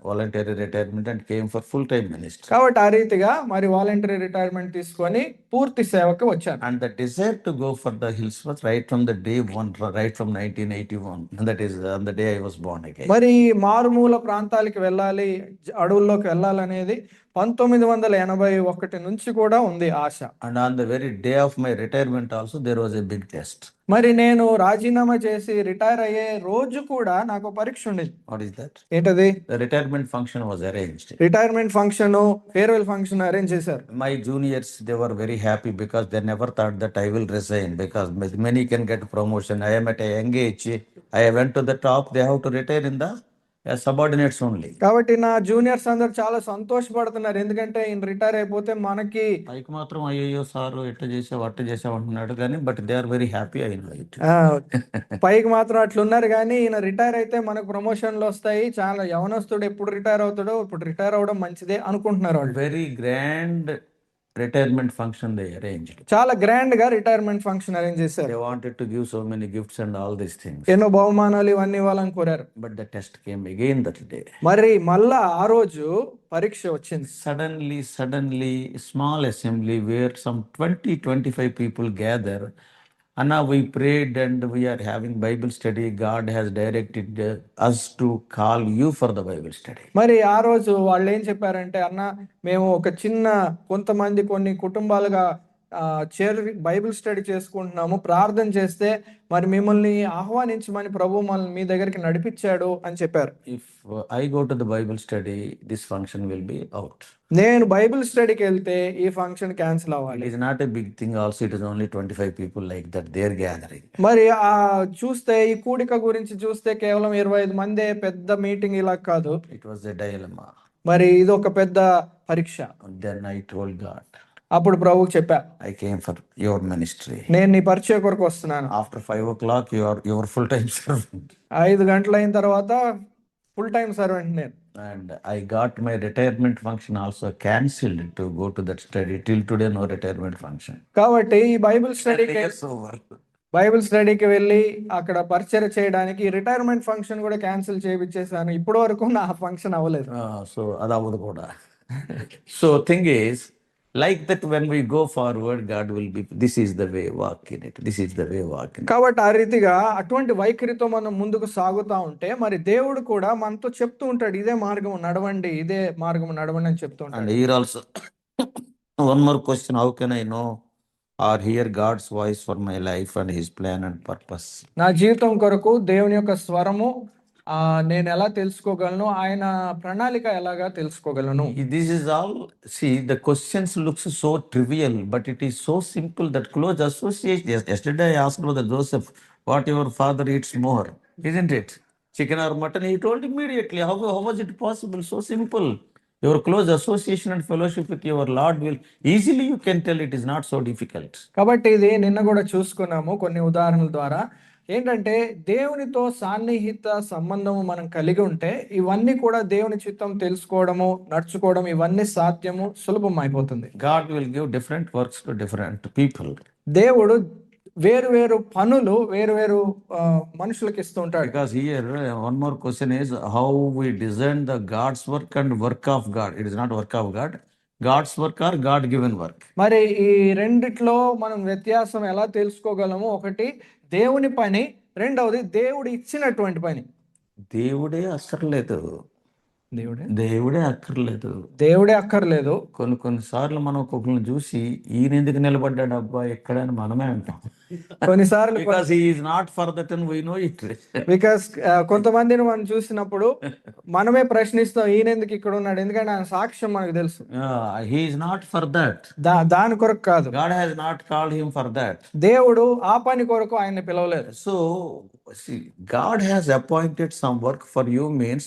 voluntary retirement and came for full-time ministry. కాబట్టి ఆ రీతిగా మరి వాలంటరీ రిటైర్మెంట్ తీసుకొని పూర్తి సేవకు వచ్చాను. And the desire to go for the hills was right from the day one, right from 1981. And that is on the day I was born again. మరి మారుమూల ప్రాంతాలకి వెళ్ళాలి, అడవుల్లోకి వెళ్ళాలనేది 1981 నుంచి కూడా ఉంది ఆశ. And on the very day of my retirement also, there was a big test. మరి నేను రాజీనామా చేసి రిటైర్ అయ్యే రోజు కూడా నాకు పరీక్ష ఉండేది. What is that? ఏంటది? The retirement function was arranged. Retirement function, farewell function arrange చేశారు. My juniors, they were very happy because they never thought that I will resign, because many can get promotion. I am at a young age. I went to the top. They have to retire in the subordinates only. కాబట్టి నా juniors అందరు చాలా సంతోషపడుతున్నారు, ఎందుకంటే ఈయన retire అయిపోతే మనకి పైకి మాత్రం అయ్యో సారు ఎట్లా చేసావు అట్లా చేసావు అంటున్నాడు, కానీ but they are very happy. I know it. పైకి మాత్రం అట్లున్నారు, కానీ ఈయన రిటైర్ అయితే మనకు ప్రమోషన్లు వస్తాయి, చాలా యవనస్తుడు ఎప్పుడు రిటైర్ అవుతాడో, ఇప్పుడు రిటైర్ అవడం మంచిదే అనుకుంటున్నారు వాళ్ళు. Very grand retirement function they arranged. చాలా గ్రాండ్ గా రిటైర్మెంట్ ఫంక్షన్ అరేంజ్ చేశారు. They wanted to give so many gifts and all these things. ఎన్నో బహుమానాలు ఇవన్నీ ఇవ్వాలని కోరారు. But the test came again that day. మరి మళ్ళా ఆ రోజు పరీక్ష వచ్చింది. Suddenly, small assembly where some 20-25 people gather. And now we prayed and we are having Bible study. God has directed us to call you for the Bible study. మరి ఆ రోజు వాళ్ళు ఏం చెప్పారంటే, అన్న మేము ఒక చిన్న కొంతమంది కొన్ని కుటుంబాలుగా చేరి బైబిల్ స్టడీ చేసుకుంటున్నాము, ప్రార్థన చేస్తే మరి మిమ్మల్ని ఆహ్వానించమని ప్రభు మనల్ని మీ దగ్గరికి నడిపించాడు అని చెప్పారు. If I go to the Bible study, this function will be out. నేను బైబిల్ స్టడీకి వెళ్తే ఈ ఫంక్షన్ క్యాన్సిల్ అవ్వాలి. It is not a big thing also. It is only 25 people like that. They are gathering. మరి చూస్తే ఈ కూడిక గురించి చూస్తే కేవలం 25 మందే, పెద్ద మీటింగ్ ఇలా కాదు. It was a dilemma. మరి ఇది ఒక పెద్ద పరీక్ష. Then I told God, అప్పుడు ప్రభువుకి చెప్పా, I came for your ministry. నేను నీ పరిచయ కొరకు వస్తున్నాను. After 5 o'clock, you are your full-time servant. 5 గంటలు అయిన తర్వాత ఫుల్ టైం సర్వెంట్ నేను. And I got my retirement function also cancelled to go to that study. Till today, no retirement function. కాబట్టి ఈ బైబిల్ 10 years over. స్టడీకి వెళ్ళి అక్కడ పరిచయం చేయడానికి రిటైర్మెంట్ ఫంక్షన్ కూడా క్యాన్సిల్ చేయించేసాను. ఇప్పటి వరకు నా ఫంక్షన్ అవ్వలేదు. So adavadu kuda. So thing is, like that, when we go forward, God will be, this is the way, walk in it. This is the way, walk in it. కాబట్టి ఆ రీతిగా అటువంటి వైఖరితో మనం ముందుకు సాగుతా ఉంటే మరి దేవుడు కూడా మనతో చెప్తూ ఉంటాడు, ఇదే మార్గం నడవండి, ఇదే మార్గం నడవండి అని చెప్తూ ఉంటాడు. And here also, one more question, how can I know or hear God's voice for my life and His plan and purpose. నా జీవితం కొరకు దేవుని యొక్క స్వరము నేను ఎలా తెలుసుకోగలను, ఆయన ప్రణాళిక ఎలాగా తెలుసుకోగలను. This is all, see, the questions looks so trivial, but it is so simple that close association. Yesterday I asked Brother Joseph, what your father eats more, isn't it? Chicken or mutton? He told immediately. How was it possible? So simple. Your close association and fellowship with your Lord will easily, you can tell, it is not so difficult. కాబట్టి ఇది నిన్న కూడా చూసుకున్నాము కొన్ని ఉదాహరణల ద్వారా. ఏంటంటే దేవునితో సాన్నిహిత సంబంధము మనం కలిగి ఉంటే ఇవన్నీ కూడా దేవుని చిత్తం తెలుసుకోవడము, నడుచుకోవడం ఇవన్నీ సాధ్యము, సులభం అయిపోతుంది. God will give different works to different people. దేవుడు వేరు వేరు పనులు వేరు వేరు మనుషులకు ఇస్తూ ఉంటాడు. Because here one more question is how we discern the God's work and work of God. It is not work of God, God's work or God given work. మరి ఈ రెండిట్లో మనం వ్యత్యాసం ఎలా తెలుసుకోగలము? ఒకటి దేవుని పని, రెండవది దేవుడు ఇచ్చినటువంటి పని. దేవుడే అక్కర్లేదు, దేవుడే అక్కర్లేదు, దేవుడే అక్కర్లేదు. కొన్నిసార్లు మనం ఒక్కొక్కరిని చూసి ఈయన ఎందుకు నిలబడ్డాడు అబ్బా ఎక్కడని మనమే అంటాం. కొన్నిసార్లు Because he is not for that and we know it. Because కొంతమందిని మనం చూసినప్పుడు మనమే ప్రశ్నిస్తాం, ఈయన ఎందుకు ఇక్కడ ఉన్నాడు, ఎందుకంటే ఆయన సాక్ష్యం మనకు తెలుసు. He is not for that. దాని కొరకు కాదు. God has not called him for that. దేవుడు ఆ పని కొరకు ఆయన్ని పిలవలేదు. So see, God has appointed some work for you means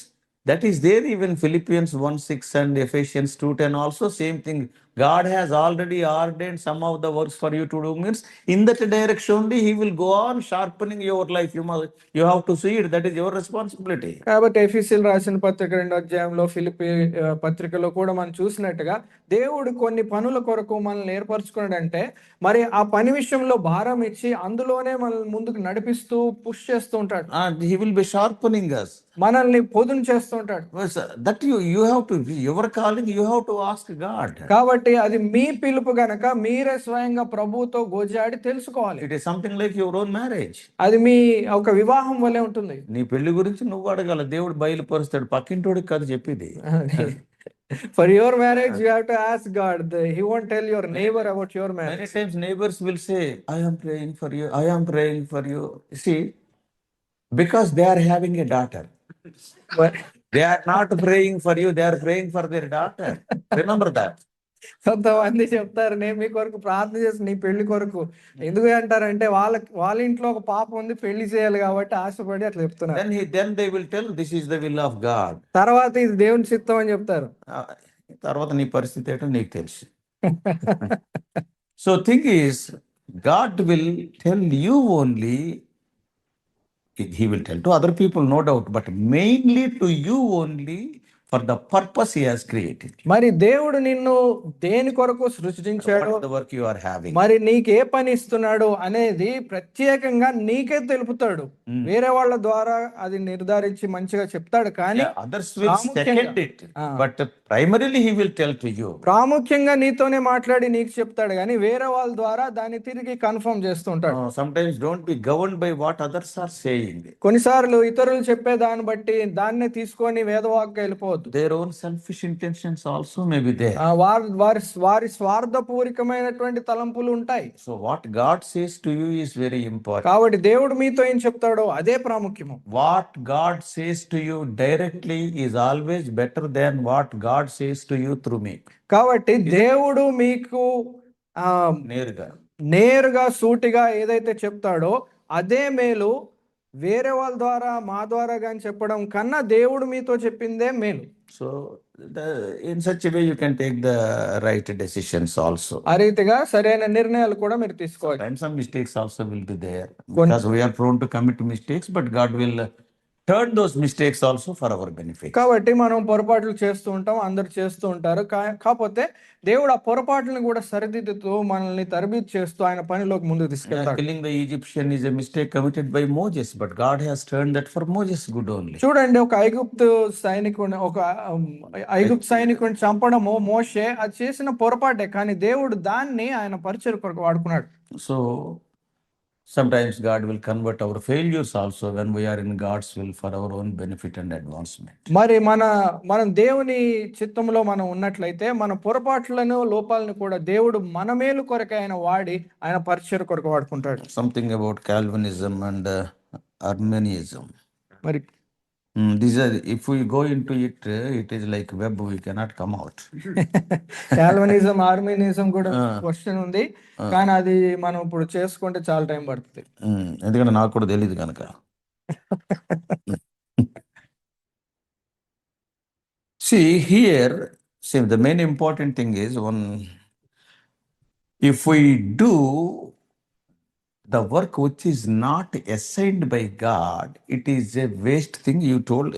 that is there even Philippians 1:6 and Ephesians 2:10 also same thing. God has already ordained some of the works for you to do means in that direction only he will go on sharpening your life. You have to see it. That is your responsibility. కాబట్టి ఎఫెసీయులు రాసిన పత్రిక 2వ అధ్యాయంలో, ఫిలిప్పీ పత్రికలో కూడా మనం చూసినట్టుగా దేవుడు కొన్ని పనుల కొరకు మనల్ని ఏర్పరచుకున్నాడంటే మరి ఆ పని విషయంలో భారం ఇచ్చి అందులోనే మనల్ని ముందుకు నడిపిస్తూ పుష్ చేస్తూ ఉంటాడు. And he will be sharpening us. మనల్ని పొదును చేస్తూ ఉంటాడు. That you have to, your calling, you have to ask God. కాబట్టి అది మీ పిలుపు గనక మీరే స్వయంగా ప్రభువుతో గోజాడి తెలుసుకోవాలి. It is something like your own marriage. అది మీ ఒక వివాహం వలె ఉంటుంది. నీ పెళ్లి గురించి నువ్వు అడగాల, దేవుడు బయలుపరుస్తాడు, పక్కింటోడికి కాదు చెప్పేది. For your marriage you have to ask God. He won't tell your neighbor about your marriage. Many times neighbors will say, I am praying for you, I am praying for you. See, because they are having a daughter. But They are not praying for you, they are praying for their daughter. Remember that. కొంతమంది చెప్తారు, నేను మీ కొరకు ప్రార్థన చేసి నీ పెళ్లి కొరకు. ఎందుకు అంటారంటే వాళ్ళ ఇంట్లో ఒక పాప ఉంది, పెళ్లి చేయాలి కాబట్టి ఆశపడి అట్లా చెప్తున్నారు. Then they will tell this is the will of God. తర్వాత ఇది దేవుని చిత్తం అని చెప్తారు. తర్వాత నీ పరిస్థితి ఏంటో నీకు తెలుసు. So thing is, God will tell you only. He will tell to other people, no doubt, but mainly to you only for the purpose he has created. మరి దేవుడు నిన్ను దేని కొరకు సృష్టించాడు, What the work you are having. మరి నీకు ఏ పని ఇస్తున్నాడు అనేది ప్రత్యేకంగా నీకే తెలుపుతాడు. వేరే వాళ్ళ ద్వారా అది నిర్ధారించి మంచిగా చెప్తాడు, కానీ Others will second it, but primarily he will tell to you. ప్రాముఖ్యంగా నీతోనే మాట్లాడి నీకు చెప్తాడు, కానీ వేరే వాళ్ళ ద్వారా దాన్ని తిరిగి కన్ఫర్మ్ చేస్తూ ఉంటాడు. Sometimes don't be governed by what others are saying. కొన్నిసార్లు ఇతరులు చెప్పే దాన్ని బట్టి దాన్నే తీసుకొని వేదవాక్కు వెళ్ళిపోవద్దు. Their own selfish intentions also may be there. వారి స్వార్థపూరికమైనటువంటి తలంపులు ఉంటాయి. So what God says to you is very important. కాబట్టి దేవుడు మీతో ఏం చెప్తాడో అదే ప్రాముఖ్యము. What God says to you directly is always better than what God says to you through me. కాబట్టి దేవుడు మీకు నేరుగా సూటిగా ఏదైతే చెప్తాడో అదే మేలు. వేరే వాళ్ళ ద్వారా మా ద్వారా కానీ చెప్పడం కన్నా దేవుడు మీతో చెప్పిందే మేలు. So in such a way you can take the right decisions also. ఆ రీతిగా సరైన నిర్ణయాలు కూడా మీరు తీసుకోవాలి. And some mistakes also will be there because we are prone to commit mistakes, but God will turn those mistakes also for our benefit. కాబట్టి మనం పొరపాట్లు చేస్తూ ఉంటాం, అందరు చేస్తూ ఉంటారు. కాకపోతే దేవుడు ఆ పొరపాట్లను కూడా సరిదిద్దుతూ మనల్ని తరబీదు చేస్తూ ఆయన పనిలోకి ముందుకు తీసుకెళ్తాడు. Killing the Egyptian is a mistake committed by Moses, but God has turned that for Moses good only. చూడండి, ఒక ఐగుప్తు సైనికుడిని చంపడము మోషే అది చేసిన పొరపాటే, కానీ దేవుడు దాన్ని ఆయన పరిచయం కొరకు వాడుకున్నాడు. So Sometimes God will convert our failures also when we are in God's will for our own benefit and advancement. మరి మనం దేవుని చిత్తంలో మనం ఉన్నట్లయితే మన పొరపాట్లను లోపాలను కూడా దేవుడు మన మేలు కొరకు ఆయన వాడి ఆయన పరిచయ కొరకు వాడుకుంటాడు. Something about Calvinism and Arminianism. మరి These are, if we go into it, it is like web, we cannot come out. Calvinism Arminianism కూడా క్వశ్చన్ ఉంది, కానీ అది మనం ఇప్పుడు చేసుకుంటే చాలా టైం పడుతుంది. ఎందుకంటే నాకు కూడా తెలియదు కనుక. See here, the main important thing is if we do the work which is not assigned by God, it is a waste thing. You told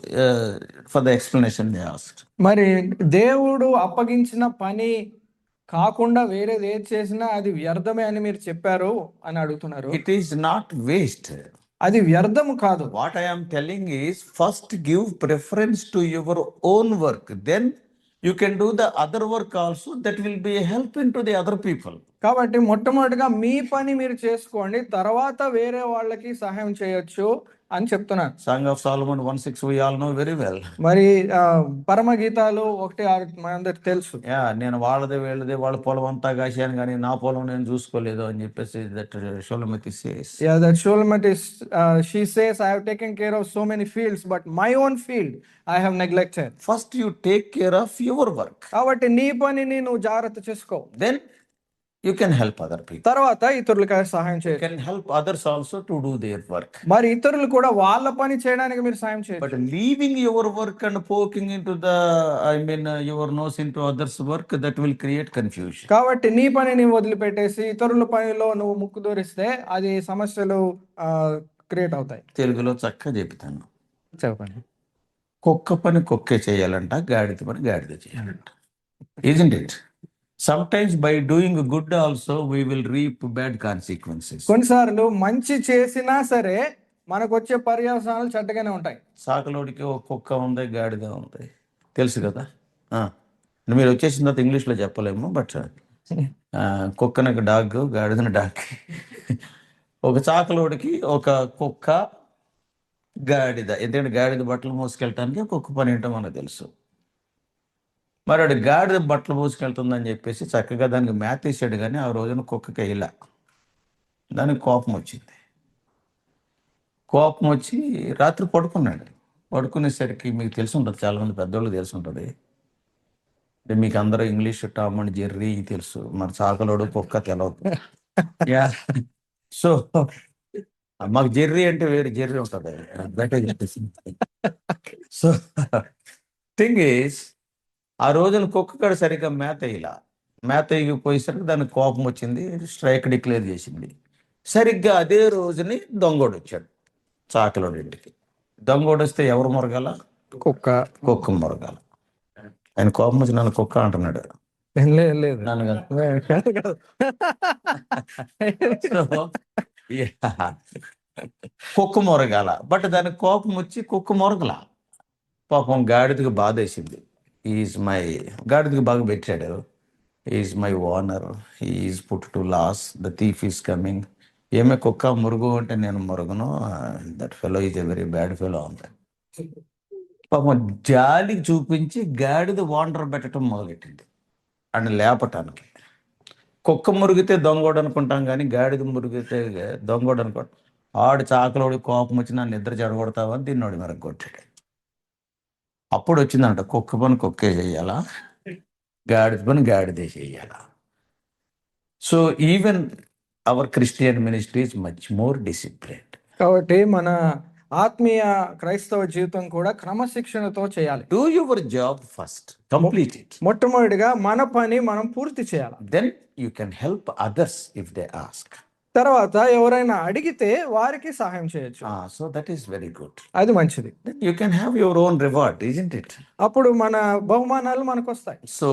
for the explanation they asked. మరి దేవుడు అప్పగించిన పని కాకుండా వేరేది ఏది చేసినా అది వ్యర్థమే అని మీరు చెప్పారు అని అడుగుతున్నారు. It is not waste. అది వ్యర్థము కాదు. What I am telling is, first give preference to your own work, then you can do the other work also, that will be a help into the other people. కాబట్టి మొట్టమొదటిగా మీ పని మీరు చేసుకోండి, తర్వాత వేరే వాళ్ళకి సహాయం చేయొచ్చు అని చెప్తున్నాను. Song of Solomon 1:6 we all know very well. మరి పరమ గీతాలు 1:6 మనందరికి తెలుసు. నేను వీళ్ళదే వాళ్ళ పొలం అంతా కాశాను కానీ నా పొలం నేను చూసుకోలేదు అని చెప్పేసి that Shulamith says. That Shulamith is she says, I have taken care of so many fields, but my own field I have neglected. First you take care of your work. కాబట్టి నీ పనిని నువ్వు జాగ్రత్త చేసుకో. Then you can help other people. తర్వాత ఇతరులకు సహాయం You చేయొచ్చు. can help others also to do their work. మరి ఇతరులు కూడా వాళ్ళ పని చేయడానికి మీరు సహాయం చేయొచ్చు. But leaving your work and poking into your nose into others' work, that will create confusion. కాబట్టి నీ పనిని వదిలిపెట్టేసి ఇతరుల పనిలో నువ్వు ముక్కు దూరిస్తే అది సమస్యలు క్రియేట్ అవుతాయి. తెలుగులో చక్కగా చెప్తాను. చెప్పండి. కుక్క పని కుక్కే చేయాలంట, గాడిద పని గాడిద చేయాలంట. Isn't it? Sometimes by doing good also we will reap bad consequences. కొన్నిసార్లు మంచి చేసినా సరే మనకు వచ్చే పర్యవసానాలు చెడ్డగానే ఉంటాయి. సాకలోడికి ఒక కుక్క ఉంది, గాడిద ఉంది, తెలుసు కదా. మీరు వచ్చేసిన తర్వాత ఇంగ్లీష్లో చెప్పలేము, బట్ కుక్కనకి డాగ్, గాడిదని డాగ్. ఒక చాకలోడికి ఒక కుక్క, గాడిద. ఎందుకంటే గాడిద బట్టలు మోసుకెళ్ళటానికి కుక్క పని ఏంటో మనకు తెలుసు. మరి వాడు గాడిద బట్టలు మోసుకెళ్తుందని చెప్పేసి చక్కగా దానికి మేత వేసాడు, కానీ ఆ రోజున కుక్కకి ఇలా దానికి కోపం వచ్చింది. కోపం వచ్చి రాత్రి పడుకున్నాడు. పడుకునేసరికి మీకు తెలిసి ఉంటుంది, చాలామంది పెద్దోళ్ళు తెలిసి ఉంటుంది. మీకు అందరూ ఇంగ్లీష్ టామ్ అండ్ జెర్రీ తెలుసు, మరి చాకలోడు కుక్క తెలవదు. సో మాకు జెర్రీ అంటే వేరే జెర్రీ ఉంటుంది. సో థింగ్ ఈస్, ఆ రోజున కుక్క కూడా సరిగ్గా మేత ఎగిపోయేసరికి దానికి కోపం వచ్చింది, స్ట్రైక్ డిక్లేర్ చేసింది. సరిగ్గా అదే రోజుని దొంగోడు వచ్చాడు చాకలోడు ఇంటికి. దొంగోడు వస్తే ఎవరు మొరగాల? కుక్క మొరగాల. ఆయన కోపం వచ్చి నన్ను కుక్క అంటున్నాడు. లేదు కుక్క మొరగాల, బట్ దానికి కోపం వచ్చి కుక్క మొరగల. పాపం గాడిదకి బాధ వేసింది. గాడిదకి బాగా పెట్టాడు. Is my owner, is put to loss, the thief is coming. ఏమే కుక్క మురుగు అంటే నేను మురుగును, that fellow is a very bad fellow అంది. పాపం జాలి చూపించి గాడిద ఓనర్ పెట్టడం మొదలెట్టింది అని లేపటానికి. కుక్క మురిగితే దొంగోడు అనుకుంటాం, కానీ గాడిద మురిగితే దొంగోడు అనుకుంటాం. ఆడు చాకలోడి కోపం వచ్చి నన్ను నిద్ర చెడగొడతావని దీన్నోడి మెరకు కొట్టాడు. అప్పుడు వచ్చిందంట, కుక్క పని కుక్కే చెయ్యాలా, గాడిద పని గాడిదే చెయ్యాలా. So even our Christian ministry is much more disciplined. కాబట్టి మన ఆత్మీయ క్రైస్తవ జీవితం కూడా క్రమశిక్షణతో చేయాలి. Do your job first, complete it. మొట్టమొదటిగా మన పని మనం పూర్తి చేయాలి. Then you can help others if they ask. తర్వాత ఎవరైనా అడిగితే వారికి సహాయం చేయొచ్చు. So that is very good. అది మంచిది. You can have your own reward, isn't it? అప్పుడు మన బహుమానాలు మనకు వస్తాయి. So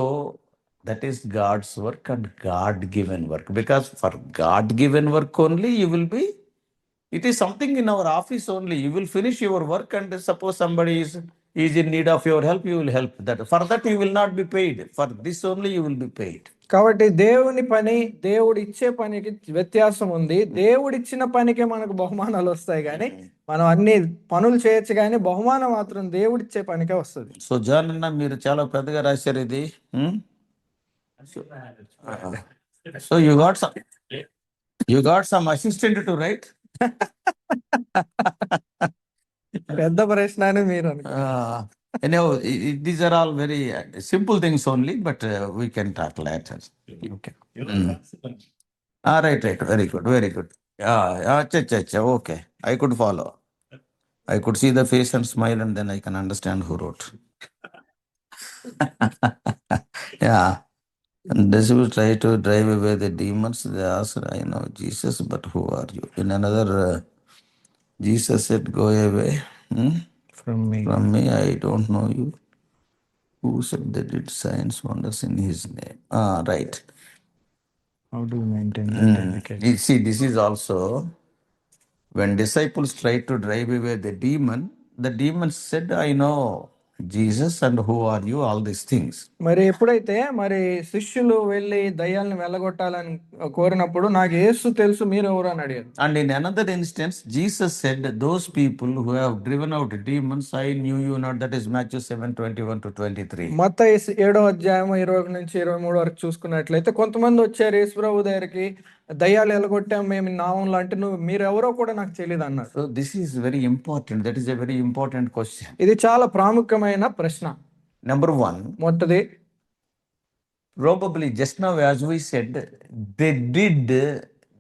that is God's work and God given work, because for God given work only you will be, it is something in our office only. You will finish your work and suppose somebody is in need of your help, you will help that. For that you will not be paid. For this only you will be paid. కాబట్టి దేవుని పని, దేవుడు ఇచ్చే పనికి వ్యత్యాసం ఉంది. దేవుడిచ్చిన పనికే మనకు బహుమానాలు వస్తాయి కానీ మనం అన్ని పనులు చేయొచ్చు కానీ బహుమానం మాత్రం దేవుడిచ్చే పనికే వస్తుంది. సో జాన్ అన్న మీరు చాలా పెద్దగా రాశారు ఇది. So you got some assistant to right. పెద్ద ప్రశ్న అని మీరు అనుకో. These are all very simple things only, but we can talk later. Okay. Right. Very good. Acha. Okay. I could follow. I could see the face and smile, and then I can understand who wrote. Yeah. And disciples try to drive away the demons. They asked, I know Jesus, but who are you? In another, Jesus said, go away. From me, I don't know you. Who said they did signs, wonders in his name? Right. How do you maintain You see, this is also when disciples tried to drive away the demon said, I know Jesus and who are you, all these things. మరి ఎప్పుడైతే మరి శిష్యులు వెళ్ళి దయ్యాలను వెళ్ళగొట్టాలని కోరినప్పుడు నాకు యేసు తెలుసు, మీరు ఎవరు అని అడిగారు. And in another instance, Jesus said, those people who have driven out demons, I knew you not. That is Matthew 7:21-23. మత్తయి 7:21-23 వరకు చూసుకున్నట్లయితే కొంతమంది వచ్చారు యేసు ప్రభు దగ్గరికి, దయ్యాలు వెళ్ళగొట్టాం మేము నామంలో, అంటే మీరు ఎవరో కూడా నాకు తెలియదు అన్నారు. So this is very important. That is a very important question. ఇది చాలా ప్రాముఖ్యమైన ప్రశ్న. Number one, మొదటిది, probably just now as we said, they did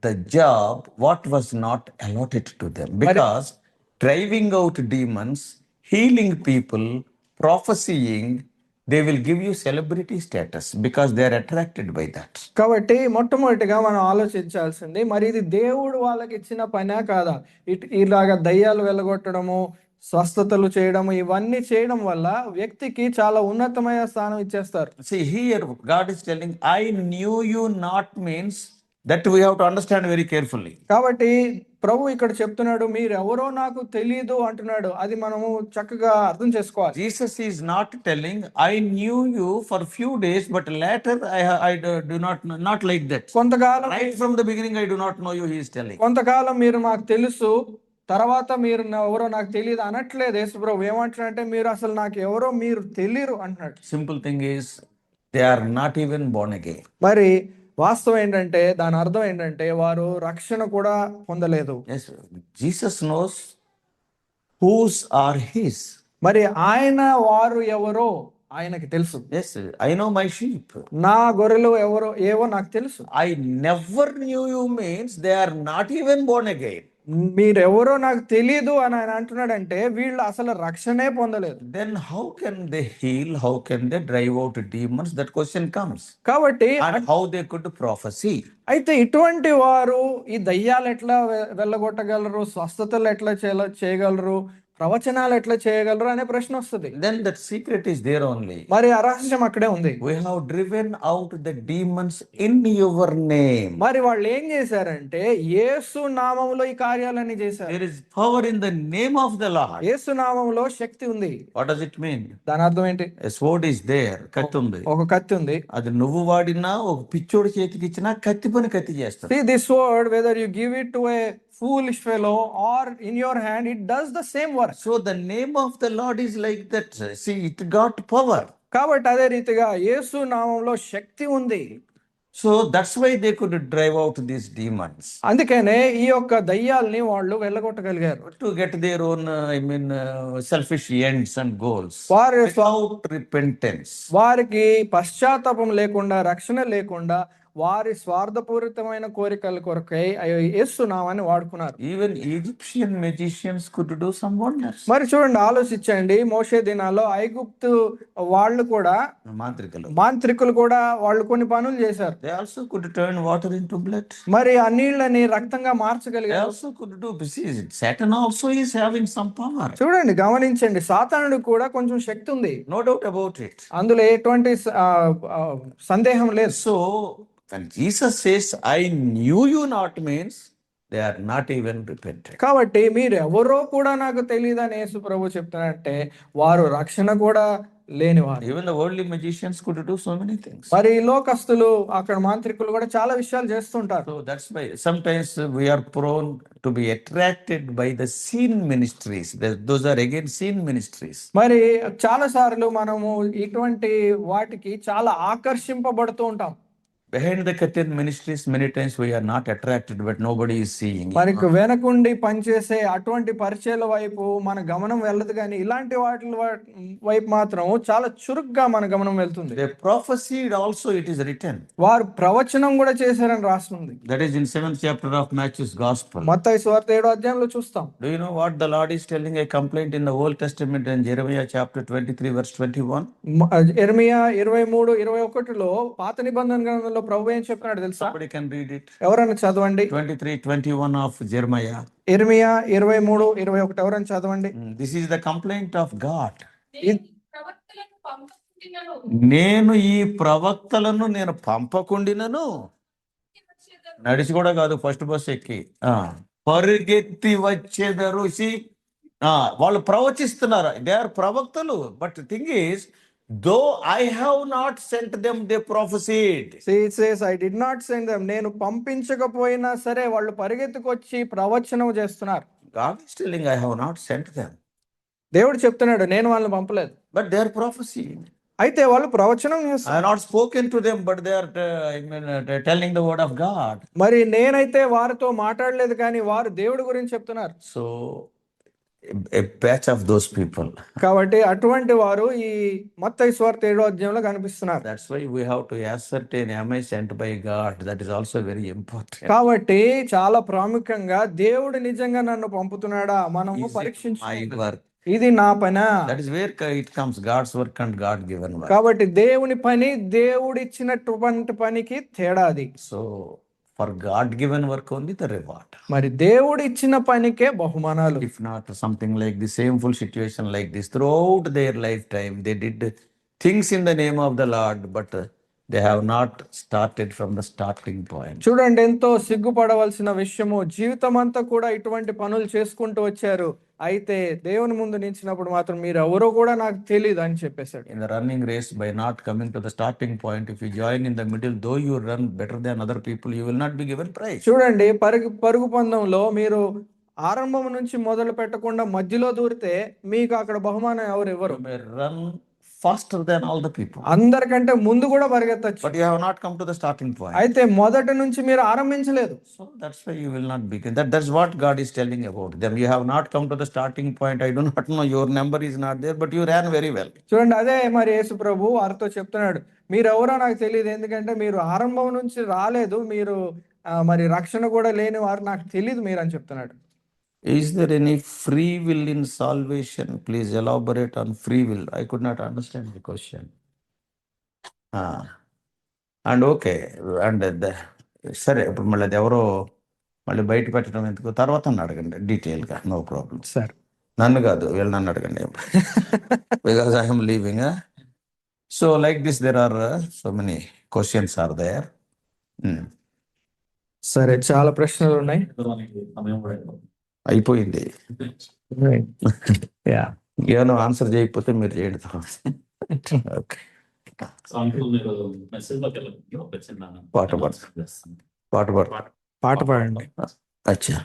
the job what was not allotted to them, because driving out demons, healing people, prophesying, they will give you celebrity status because they are attracted by that. కాబట్టి మొట్టమొదటిగా మనం ఆలోచించాల్సింది, మరి ఇది దేవుడు వాళ్ళకి ఇచ్చిన పనే కాదా? ఇలాగా దయ్యాలు వెళ్ళగొట్టడము, స్వస్థతలు చేయడము, ఇవన్నీ చేయడం వల్ల వ్యక్తికి చాలా ఉన్నతమైన స్థానం ఇచ్చేస్తారు. See, here God is telling, I knew you not means that we have to understand very carefully. కాబట్టి ప్రభు ఇక్కడ చెప్తున్నాడు, మీరు ఎవరో నాకు తెలియదు అంటున్నాడు. అది మనము చక్కగా అర్థం చేసుకోవాలి. Jesus is not telling, I knew you for few days, but later I do not like that. కొంతకాలం Right from the beginning, I do not know you, he is telling. కొంతకాలం మీరు నాకు తెలుసు, తర్వాత మీరు ఎవరో నాకు తెలియదు అనట్లేదు యేసు ప్రభు. ఏమంటున్నాడంటే, మీరు అసలు నాకు ఎవరో మీరు తెలియరు అంటున్నాడు. Simple thing is, they are not even born again. మరి వాస్తవం ఏంటంటే, దాని అర్థం ఏంటంటే, వారు రక్షణ కూడా పొందలేదు. Yes, Jesus knows whose are his. మరి ఆయన వారు ఎవరో ఆయనకి తెలుసు. Yes, I know my sheep. నా గొర్రెలు ఎవరో ఏవో నాకు తెలుసు. I never knew you means they are not even born again. మీరెవరో నాకు తెలియదు అని ఆయన అంటున్నాడంటే వీళ్ళు అసలు రక్షణే పొందలేదు. Then how can they heal? How can they drive out demons? That question comes. కాబట్టి And how they could prophesy. అయితే ఇటువంటి వారు ఈ దయ్యాలు ఎట్లా వెళ్ళగొట్టగలరు, స్వస్థతలు ఎట్లా చేయగలరు, ప్రవచనాలు ఎట్లా చేయగలరు అనే ప్రశ్న వస్తుంది. Then that secret is there only. మరి ఆ రహస్యం అక్కడే ఉంది. We have driven out the demons in your name. మరి వాళ్ళు ఏం చేశారంటే యేసు నామములో ఈ కార్యాలన్నీ చేశారు. There is power in the name of the Lord. యేసు నామములో శక్తి ఉంది. What does it mean? దాని అర్థం ఏంటి? A sword is there. కత్తి ఉంది. ఒక కత్తి ఉంది. అది నువ్వు వాడినా ఒక పిచ్చోడి చేతికి ఇచ్చినా కత్తి పని కత్తి చేస్తాడు. See, this sword, whether you give it to a foolish fellow or in your hand, it does the same work. So the name of the Lord is like that. See, it got power. కాబట్టి అదే రీతిగా యేసు నామంలో శక్తి ఉంది. So that's why they could drive out these demons. అందుకనే ఈ యొక్క దయ్యాల్ని వాళ్ళు వెళ్ళగొట్టగలిగారు. To get their own, selfish ends and goals. Without repentance. వారికి పశ్చాత్తాపం లేకుండా, రక్షణ లేకుండా, వారి స్వార్థపూరితమైన కోరికల కొరకై యేసు నామాన్ని వాడుకున్నారు. Even Egyptian magicians could do some wonders. మరి చూడండి, ఆలోచించండి, మోషే దినాల్లో ఐగుప్తు వాళ్ళు కూడా, మాంత్రికులు కూడా వాళ్ళు కొన్ని పనులు చేశారు. They also could turn water into blood. మరి ఆ నీళ్ళని రక్తంగా మార్చగలిగారు. They also could do. Satan also is having some power. చూడండి, గమనించండి, సాతానుడు కూడా కొంచెం శక్తి ఉంది. No doubt about it. అందులో ఎటువంటి సందేహం లేదు. So when Jesus says, I knew you not means they are not even repented. కాబట్టి మీరు ఎవరో కూడా నాకు తెలియదని యేసు ప్రభు చెప్తున్నారంటే వారు రక్షణ కూడా లేనివారు. Even the worldly magicians could do so many things. మరి ఈ లోకస్తులు అక్కడ మాంత్రికులు కూడా చాలా విషయాలు చేస్తుంటారు. So that's why sometimes we are prone to be attracted by the seen ministries. Those are again seen ministries. మరి చాలా సార్లు మనము ఇటువంటి వాటికి చాలా ఆకర్షింపబడుతూ ఉంటాం. Behind the curtain ministries, many times we are not attracted, but nobody is seeing. మరి వెనకుండి పనిచేసే అటువంటి పరిచయాల వైపు మన గమనం వెళ్ళదు, కానీ ఇలాంటి వాటి వైపు మాత్రం చాలా చురుగ్గా మన గమనం వెళ్తుంది. They prophesied also, it is written. వారు ప్రవచనం కూడా చేశారని రాస్తుంది. That is in 7th chapter of Matthew's Gospel. మత్తయి సువార్త 7వ అధ్యాయంలో చూస్తాం. Do you know what the Lord is telling a complaint in the Old Testament in Jeremiah chapter 23 verse 21? యెర్మీయా 23:21లో పాత నిబంధన గ్రంథంలో ప్రభు ఏం చెప్పాడు తెలుసా? Somebody can read it. ఎవరైనా చదవండి. 23:21 of Jeremiah. యెర్మీయా 23:21 ఎవరైనా చదవండి. This is the complaint of God. ప్రవక్తలను నేను ఈ ప్రవక్తలను నేను పంపకుండినను, నడిచి కూడా కాదు, ఫస్ట్ బస్ ఎక్కి పరిగెత్తి వచ్చేదరు. వాళ్ళు ప్రవచిస్తున్నారు, దే ఆర్ ప్రవక్తలు. But thing is, though I have not sent them, they prophesied. It says, I did not send them. నేను పంపించకపోయినా సరే వాళ్ళు పరిగెత్తుకొచ్చి ప్రవచనం చేస్తున్నారు. God is telling, I have not sent them, దేవుడు చెప్తున్నాడు, నేను వాళ్ళని పంపలేదు, but they are prophesying. అయితే వాళ్ళు ప్రవచనం I చేస్తారు. have not spoken to them, but they are telling the word of God. మరి నేనైతే వారితో మాట్లాడలేదు, కానీ వారు దేవుడి గురించి చెప్తున్నారు. So a batch of those people. కాబట్టి అటువంటి వారు ఈ మత్తయి సువార్త 7వ అధ్యాయంలో కనిపిస్తున్నారు. That's why we have to ascertain, am I sent by God? That is also very important. కాబట్టి చాలా ప్రాముఖ్యంగా దేవుడు నిజంగా నన్ను పంపుతున్నాడా మనము Is it my పరీక్షించుకోవాలి. work? ఇది నా పనా? That is where it comes, God's work and God given work. కాబట్టి దేవుని పని, దేవుడిచ్చినటువంటి పనికి తేడా అది. So for God given work only the reward. మరి దేవుడు ఇచ్చిన పనికే బహుమానాలు. If not something like the shameful situation like this, throughout their lifetime they did things in the name of the Lord, but they have not started from the starting point. చూడండి, ఎంతో సిగ్గుపడవలసిన విషయము, జీవితం అంతా కూడా ఇటువంటి పనులు చేసుకుంటూ వచ్చారు, అయితే దేవుని ముందు నిలిచినప్పుడు మాత్రం మీరు ఎవరో కూడా నాకు తెలియదు అని చెప్పేశాడు. In the running race, by not coming to the starting point, if you join in the middle, though you run better than other people, you will not be given prize. చూడండి, పరుగు పందెంలో మీరు ఆరంభం నుంచి మొదలు పెట్టకుండా మధ్యలో దూరితే మీకు అక్కడ బహుమానం ఎవరు ఇవ్వరు. You may run faster than all the people, అందరికంటే ముందు కూడా పరిగెత్తచ్చు, but you have not come to the starting point. అయితే మొదటి నుంచి మీరు ఆరంభించలేదు. So that's why you will not begin. That's what God is telling about them. You have not come to the starting point. I do not know, your number is not there, but you ran very well. చూడండి, అదే మరి యేసు ప్రభు వారితో చెప్తున్నాడు, మీరు ఎవరో నాకు తెలియదు, ఎందుకంటే మీరు ఆరంభం నుంచి రాలేదు, మీరు మరి రక్షణ కూడా లేని వారు, నాకు తెలియదు మీరు అని చెప్తున్నాడు. Is there any free will in salvation? Please elaborate on free will. I could not understand the question. And okay, and సరే, ఇప్పుడు మళ్ళీ అది ఎవరో మళ్ళీ బయట పెట్టడం ఎందుకు, తర్వాత నన్ను అడగండి డీటెయిల్గా, నో ప్రాబ్లం. సార్ నన్ను కాదు, వీళ్ళు నన్ను అడగండి, because I'm leaving. So like this there are so many questions are there. సరే, చాలా ప్రశ్నలు ఉన్నాయి. అయిపోయింది. ఏమో ఆన్సర్ చేయకపోతే మీరు చేయండి. ఓకే, పాట పాట పాడండి. అచ్చా.